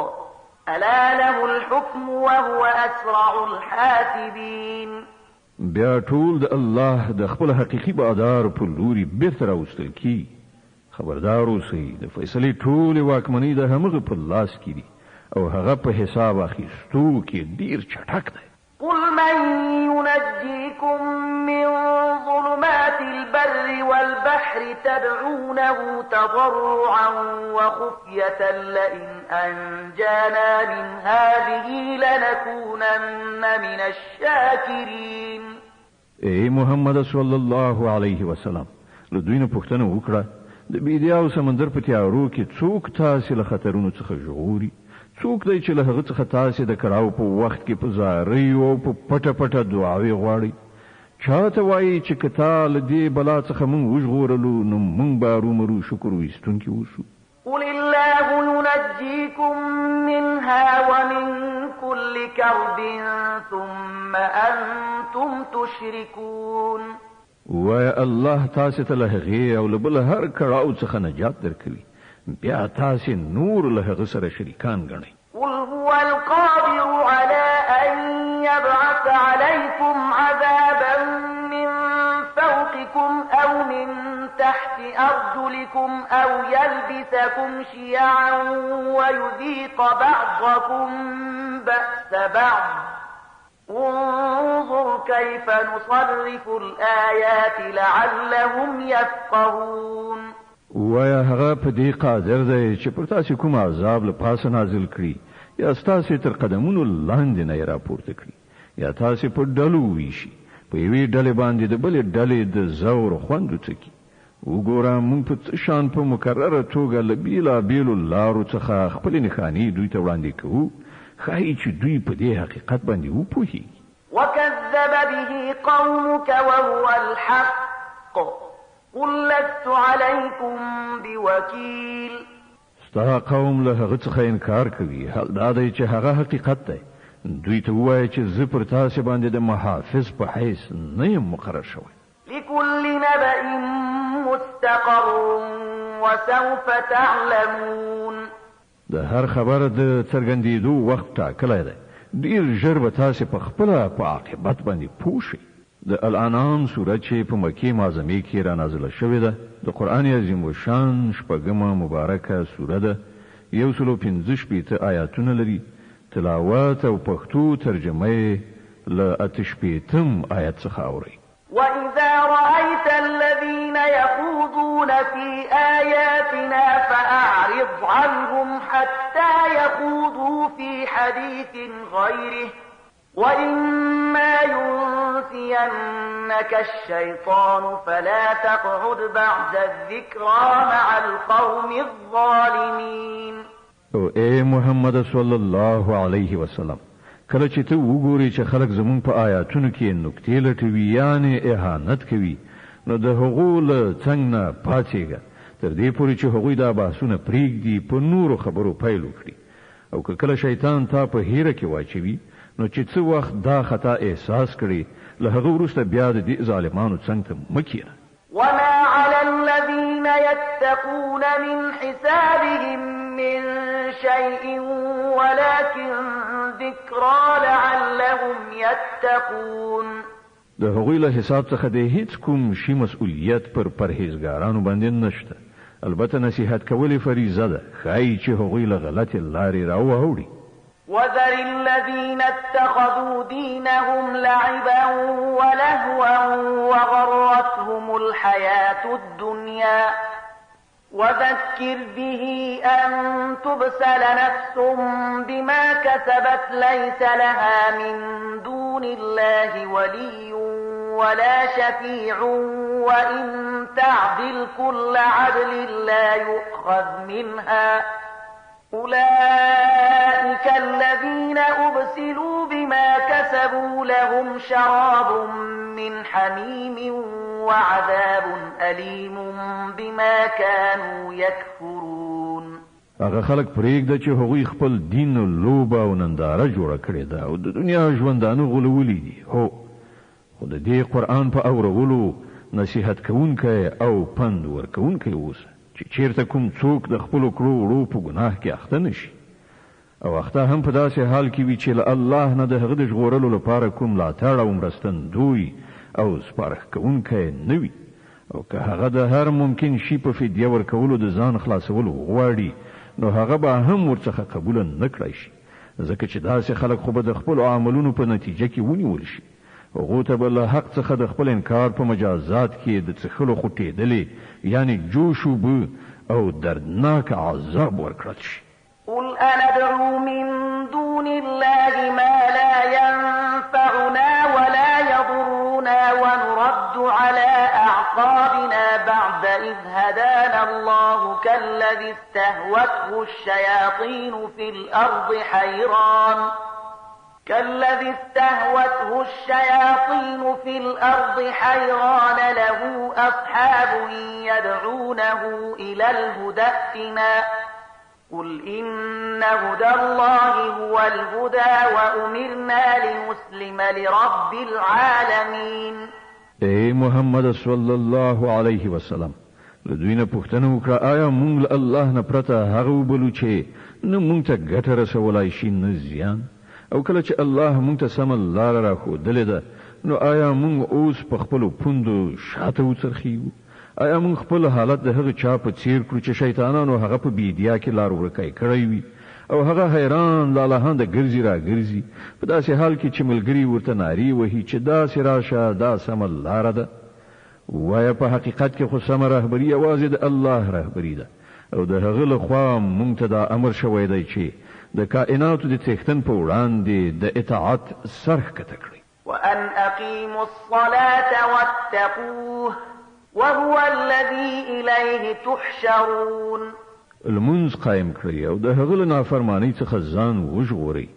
ألا له الحكم وهو أسرع الحاسبين. بیا ټول د الله د خپل حقيقي بادار په لوري بیرته راوستل کی. خبردار اوسئ د فیصلې ټول واکمنۍ د همغه په لاس کې دي او هغه په حساب اخیستو کې ډیر چټک دی. قل من ينجيكم من ظلمات البر والبحر تدعونه تضرعا وخفية لئن أنجانا من هذه لنكونن من الشاكرين. اے محمد صلی الله علیه وسلم له دوی نه پوښتنه وکړه د بیدیا او سمندر په تیارو کې څوک تاسو له خطرونو څخه ژغوري؟ څوک دی چې له هغه څخه تاسو د کړهو په وخت کې په زارۍ او په پټه پټه دعاوې غواړي؟ چاته وایي چې کته له دې بلا څخه مونږ وژغورلو نو مونږ به رومرو شکر وایستونکي اوسو. قل الله ينجيكم منها ومن كل كرب ثم أنتم تشركون. وای الله تاسو ته له هغې او له بل هر کړهو څخه نجات درکوي بیا تاسو نور له هغه سره شریکان ګڼئ. قل هو القادر على أن يبعث عليكم عذابا من فوقكم أو من تحت أرجلكم أو يلبسكم شيعا ويذيق بعضكم بأس بعض انظر كيف نصرف الآيات لعلهم يفقهون. وایا هغه په دې قادر دی چې پر تاسو کوم عذاب له پاسه نازل کړي یا تاسو تر قدمونو لاندې نه راپورته کړي یا تاسو په ډلو ویشي په یوې ډلې باندې د بلې ډلې د زور خوند څکي. وګوره موږ په شان په مکرره توګه له بیلابیلو لارو څخه خپل نښانې دوی ته وړاندې کوو ښایي چې دوی په دې حقیقت باندې وپوهیږي. وكذب به قومك وهو الحق قل لست عليكم بوكيل. ستا قوم له هغه څخه انکار کوي حال دا دی چې هغه حقیقت دی دوی ته ووایه چې زه پر تاسې باندې د محافظ په حیث نه یم مقرر شوی. لكل نبأ مستقر وسوف تعلمون. د هر خبر د څرګندېدو وخت ټاکلی دی. ډېر ژر به تاسې په خپله په عاقبت باندې پوه شئ. د الانعام سورت چې په مکې معظمې کې را نازله شوې ده د قرآن عظیم الشان شپږمه مبارکه سوره ده. 115 آیاتونه لري. تلاوت او پښتو ترجمه یې له 88 آیت څخه اورئ. وإذا رأيت الذين يخوضون في آياتنا فأعرض عنهم حتى يخوضوا في حديث غيره وإما ينسينك الشيطان فلا تقعد بعد الذكرى مع القوم الظالمين. او اے محمد صلی الله علیه وسلم کله چې ته وګورې چې خلک زمون په آیاتونو کې نکتې لټوي یعنی اهانت کوي نو د هغو له څنګ نه پاتېږه تر دې پورې چې هغوی دا بحثونه پرېږدي په نورو خبرو پیل وکړي. او که کله شیطان تا په هیره کې واچوي نو چې څه وخت دا خطا احساس کړي له هغه وروسته بیا د دې ظالمانو څنګ ته مه کښېنه. وما على الذين يتقون من حسابهم من شيء ولكن ذكرى لعلهم يتقون. د هغوی له حساب څخه د هیڅ کوم شي مسؤلیت پر پرهیزګارانو باندې نشته. البته نصیحت کول فریضه ده ښایي چې هغوی له غلطې لارې راواوړي. وذر الذين اتخذوا دينهم لعبا ولهوا وغرتهم الحياة الدنيا وذكر به أن تبسل نفس بما كسبت ليس لها من دون الله ولي ولا شفيع وإن تعدل كل عدل لا يؤخذ منها أولئك الذين أبسلوا بما كسبوا لهم شراب من حميم وعذاب أليم بما كانوا يكفرون. هغه خلک پرېږده چې هغوی خپل دین لوبه او ننداره جوړه کړې ده او د دنیا ژوندانه غولولي دي. هو خو د دې قرآن په اورولو نصیحت کوونکی او پند ورکوونکی اوسه چې چیرته کوم څوک د خپلو کړو وړو په ګناه کې اخته نشي او اخته هم په داسې حال کې وي چې له الله نه د هغه د ژغورلو لپاره کوم ملاتړ او مرستندوی او سپارښتکوونکی نه وي او که هغه د هر ممکن شي په فدیه ورکولو د ځان خلاصولو غواړي نو هغه به هم ورڅخه قبوله نه کړی شي ځکه چې داسې خلک خو به د خپلو عملونو په نتیجه کې ونیول شي. هغو ته به له حق څخه د خپل انکار په مجازات کې د څښلو خوټېدلې یعنی جوش اوبه او دردناک عذاب ورکړل شي. قل أندعو من دون الله ما لا ينفعنا ولا يضرنا ونرد على أعقابنا بعد إذ هدانا الله كالذي استهوته الشياطين في الأرض حيران له أصحاب يدعونه إلى الهدى ائتنا قل إن هدى الله هو الهدى وأمرنا لنسلم لرب العالمين. اے محمد صلی الله علیه وسلم لدوینه پوښتنه وکړه آیا مونږ الله نه پرته هغه وبلو چې نه مونږ ته ګټه رسولای شي نه زیان او کله چې الله مونږ ته سم لار راښودلې ده نو آیا مونږ اوس په خپلو پوندو شاته وڅرخیږو؟ آیا مونږ خپل حالت د هغه چا په څیر کړو چې شیطانانو هغه په بیدیا کې لار ورکای کړی وي او هغه حیران لالهانده ګرځي را ګرځي په داسې حال کې چې ملګري ورته ناری وهي چې داسې راشه دا سمه لاره ده؟ وایه په حقیقت کې خو سمه رهبري یوازې د الله رهبري ده او د هغه لخوا مونږ ته دا امر شوی دی چې د کائناتو د څښتن په وړاندې د اطاعت سر ښکته کړئ. وأن أقيموا الصلاة واتقوه وهو الذي إليه تحشرون. المنز قائم کړئ او د هغه له نافرمانۍ څخه ځان وژغورئ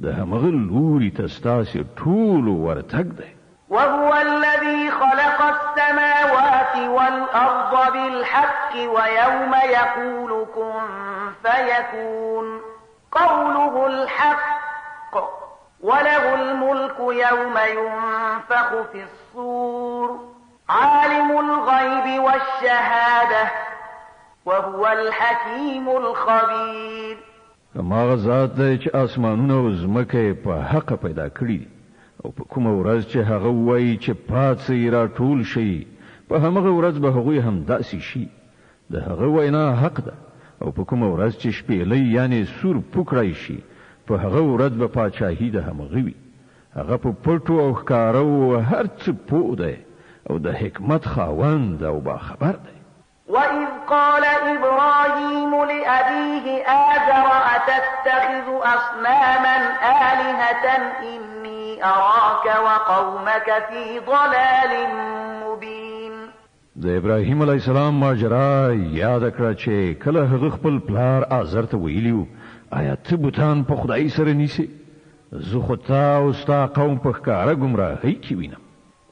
د همغه لوري ته ستاسې ټولو ورتګ دی. وهو الذي خلق السماوات والأرض بالحق ويوم يقول كن فيكون قوله الحق وله الملك يوم ينفخ في الصور عالم الغيب والشهادة وهو الحكيم الخبير. هماغه ذات دی چې اسمانونه او ځمکه په حق پیدا کړي او په کومه ورځ چې هغه وایي چې پاتې را ټول شي په همغه ورځ به هغوی هم داسې شي. د هغه وینا حق ده او په کومه ورځ چې شپېلۍ یعنی سور پوکړی شي په هغه ورځ به پاچاهي د همغه وي. هغه په پټو او ښکارو هر څه پوه دی او د حکمت خاوند او باخبر دی. وَإِذْ قَالَ إِبْرَاهِيمُ لِأَبِيهِ آزَرَ أَتَتَّخِذُ أَصْنَامًا آلِهَةً إِنِّي أَرَاكَ وَقَوْمَكَ فِي ضَلَالٍ مُبِينٍ. د ابراهیم علیه السلام ماجرا یاد کړه چې کله هغه خپل پلار آزر ته ویلیو آیا ته بوتان په خدای سره نیسي؟ زه خو تا او ستا قوم په ښکاره ګمراهۍ کې وینم.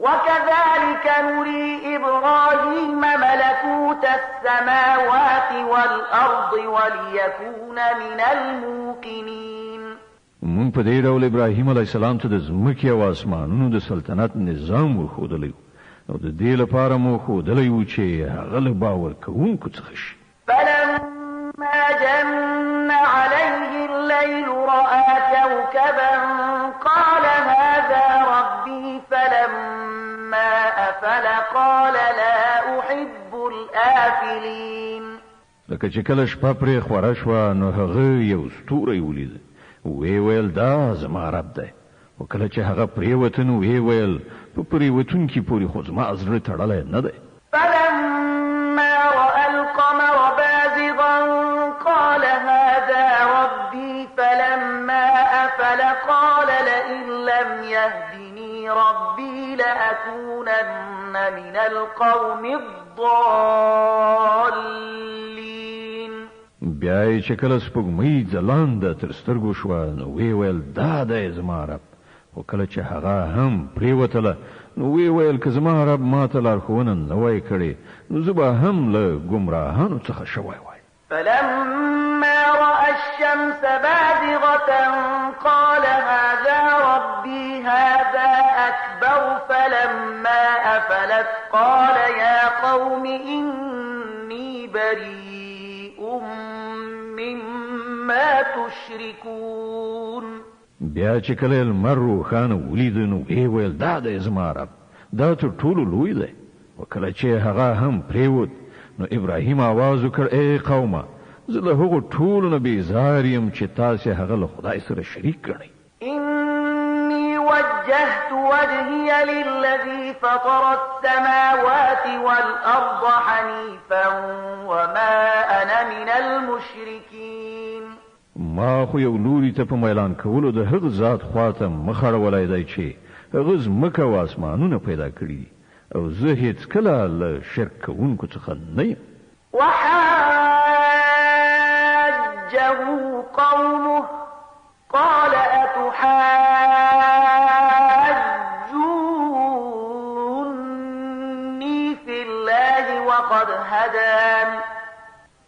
وكذلك نري إبراهيم ملكوت السماوات والأرض وليكون من الموقنين. مونږ په دې ډول ابراهیم علیه السلام ته د ځمکې او اسمانونو د سلطنت نظام وښودلی او د دې لپاره مو ښودلی و چې هغه له باور کوونکو څخه شي. فلما جن عليه الليل رأى كوكبا قال هذا ربي فلما أفل قال لا أحب الآفلين. لکه چې کله شپه پرې خوره شوه نو هغه یو ستوری ولید وی ویل دا زما رب دی او کله چې هغه پرېوته نو وی ویل په پرېوتونکي پورې خو زما زړه تړلی نه دی. فلما رأى القمر بازغا قال هذا ربي فلما أفل قال لئن لم يهدني ربي لأكونن من القوم الضالين. بیا چې کله سپوږمۍ ځلانده تر سترګو شوه نو وی ویل دا دی زما رب او کله چې هغه هم پرېوتله نو وی ویل که زما رب ما ته لارښوونه نه وای کړې نو زه به هم له ګمراهانو څخه شوی وای. فلما رأى الشمس بازغة قال هذا ربي هذا أكبر فلما أفلت قال يا قوم إني بريء مما تشركون. بیا چې کله لمر روښانه ولید نو وی ویل دا دی زما رب دا تر ټولو لوی دی او کله چې هغه هم پرېوت نو ابراهیم आवाज وکړ ای قومه زه له هغو ټولو نه بیزار یم چې تاسې هغه له خدای سره شریک کړئ. إني وجهت وجهي للذي فطر السماوات والأرض حنيفا وما أنا من المشركين. ما خو یو لوري ته په میلان کولو د هغه ذات خواته مخ اړولی دی چې هغه ځمکه او اسمانونه پیدا کړي او زه هیڅ کله له شرک کوونکو څخه نه یم. وحاجه قومه قال أتحاجوني في الله وقد هدان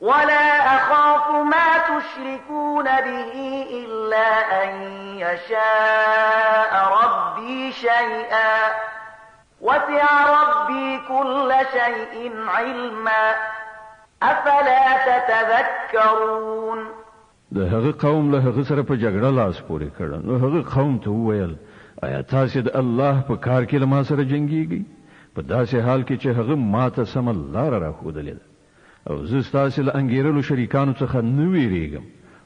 ولا أخاف ما تشركون به إلا أن يشاء ربي شيئا وسع ربي كل شيء علما أفلا تتذكرون. د هغه قوم له هغه سره په جګړه لاس پورې کړ نو هغه قوم ته وویل آیا تاسو د الله په کار کې له ما سره جنګیږئ په داسې حال کې چې هغه ماته سمه لاره راښودلې ده او زه ستاسو له انګیرلو شریکانو څخه نه ویریږم.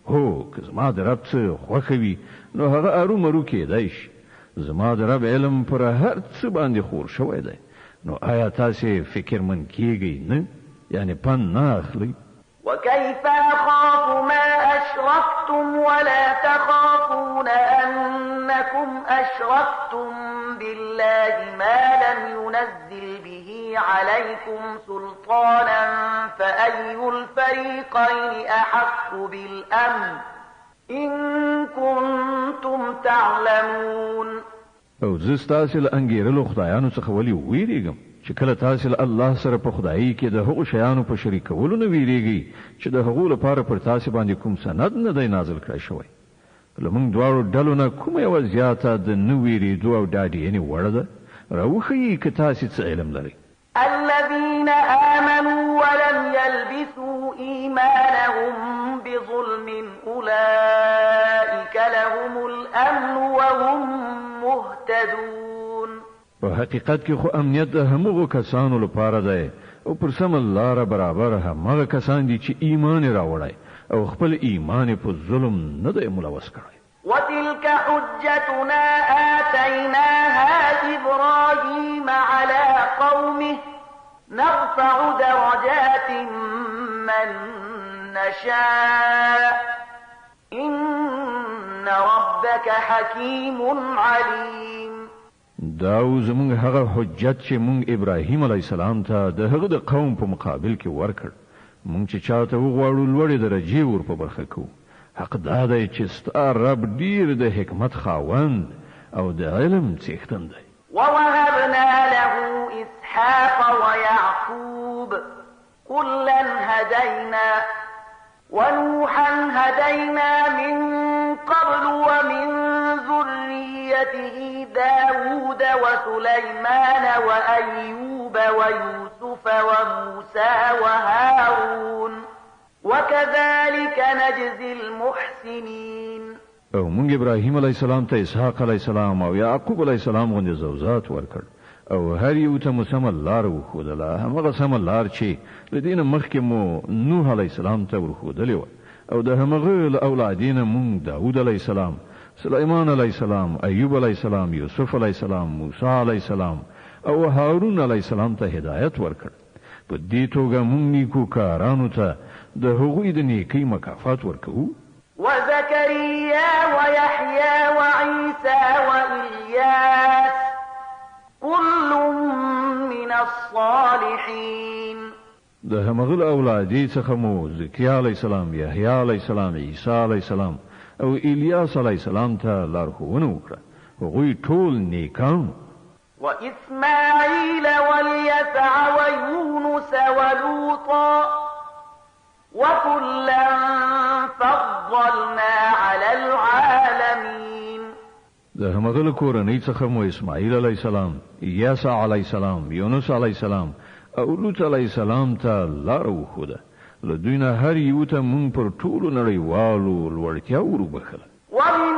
هو که زما د رب څه خوښه وي نو هغه ارومرو کېدای شي. زما د رب علم پر هر څه باندې خور شوی دی نو آیا تاسو فکرمن کیږئ نه یعنی پند نه اخلئ؟ وكيف أخاف ما أشركتم ولا تخافون أنكم أشركتم بالله ما لم ينزل به عليكم سلطانا فأي الفريقين أحق بالأمن إن كنتم تعلمون. او زه ستاسو له انګیرلو خدایانو څخه ولې ویریږم چې کله تاسو له الله سره په خدایي کې د هغو شیانو په شریکولو نه ویریږئ چې د هغو لپاره پر تاسو باندې کوم سند نه دی نازل کړی شوی. لمونږ دواړو ډلو نه کومه یوه زیاته د نه ویرېدو او ډاډینې وړ ده راوښیي که تاسې څه علم لرئ الذين آمنوا ولم يلبسوا إيمانهم بظلم أولئك لهم الأمن وهم مهتدون په حقیقت کې خو امنیت د همغو کسانو لپاره دی او پر سمه لاره برابر همغه کسان دي چې ایمان یې راوړی او خپل ایمان په ظلم نه دی ملوث کړی وتلك حجتنا آتيناها إبراهيم على قومه نرفع درجات من نشاء إن ربك حكيم عليم دا زمونږ هغه حجت چې مونږ ابراهیم علیه السلام ته د هغه د قوم په مقابل کې ورکړ مونږ چې چاته وغواړو لوړې درجې ور په برخه کوو حق دا دی چې ستا رب ډیر د حکمت خاوند او د علم څښتن دی ووهبنا له إسحاق ويعقوب كلا هدينا ونوحا هدينا من قبل ومن ذريته داود وسليمان وأيوب ويوسف وموسى وهارون وكذلك نجزي المحسنين او مونږ ابراهیم علیه السلام ته اسحاق علیه السلام او یعقوب علیه السلام غوندې زوجات ورکړ او هر یو ته مو سمه لار وښودله همغه سمه لار چې له دې نه مخکې مو نوح علیه السلام ته ورښودلې وه او د همغه له اولادې نه مونږ داود علیه السلام سلیمان علیه السلام ایوب علیه السلام یوسف علیه السلام موسی علیه السلام او هارون علیه السلام ته هدایت ورکړ په دې توګه مونږ نیکو کارانو ته د هغوی د نیکۍ مکافات ورکوو وزكريا ويحيى وعيسى وإلياس كل من الصالحين د همغه اولادې څخه مو زکریا علیه السلام یحیی علیه السلام عیسی علیه السلام او الیاس علیه السلام ته لارښوونه وکړه هغوی ټول نیکان وإسماعيل واليسع ويونس ولوطا وكلا فضلنا على العالمين د همغه کورنۍ څخه مو اسماعیل علیه السلام یسع علیه السلام یونس علیه السلام او لوط علیه السلام ته لار وښوده له دوی نه هر یو ته مونږ پر ټولو نړیوالو لوړتیا وروبخله ومن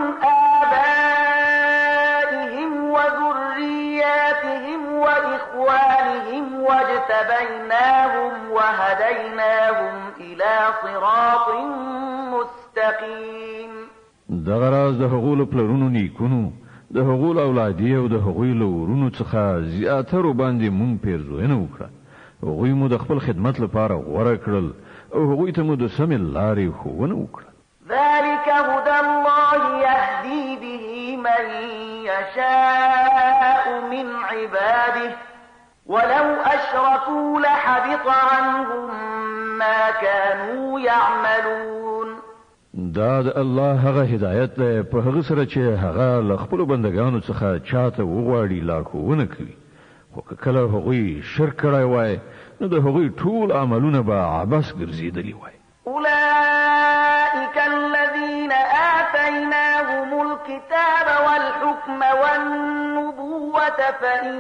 آبائهم وذرياتهم وإخوانهم واجتبيناهم وهديناهم إلى صراط مستقيم دغه راز د هغو له پلرونو نیکونو د هغو له اولادې او د هغوی له ورونو څخه زیاترو باندې مونږ پیرزوینه وکړه هغوی مو د خپل خدمت لپاره غوره کړل او هغوی ته مو د سمې لارې ښوونه وکړه ذلك هدى الله يهدي به من يشاء من عباده ولو أشركوا لحبط عنهم ما كانوا يعملون دا د الله هغه هدایت دی په هغه سره چې هغه له خپلو بندګانو څخه چاته وغواړي لارښوونه کوي خو که کله هغوی شرک کړی وای نو د هغوی ټول عملونه به عبث ګرځېدلي وای أولئك الذين آتيناهم الكتاب والحكم والنبوة فإن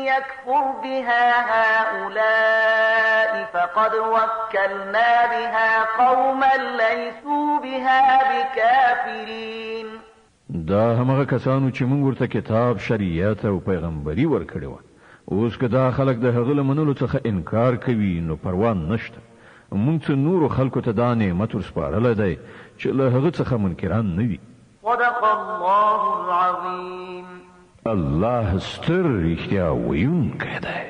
يكفر بها هؤلاء فقد وكلنا بها قوما ليسوا بها بكافرين دا همغه کسانو چې موږ ورته کتاب شریعت او پیغمبري ورکړي و اوس که دا خلک د هغه له منلو څخه انکار کوي نو پروا نشته مونږ څه نورو خلکو ته دا نعمت ورسپارلی دی چې له هغه څخه منکران نه وي صدق الله العظیم الله ستر رښتیا ویونکی دی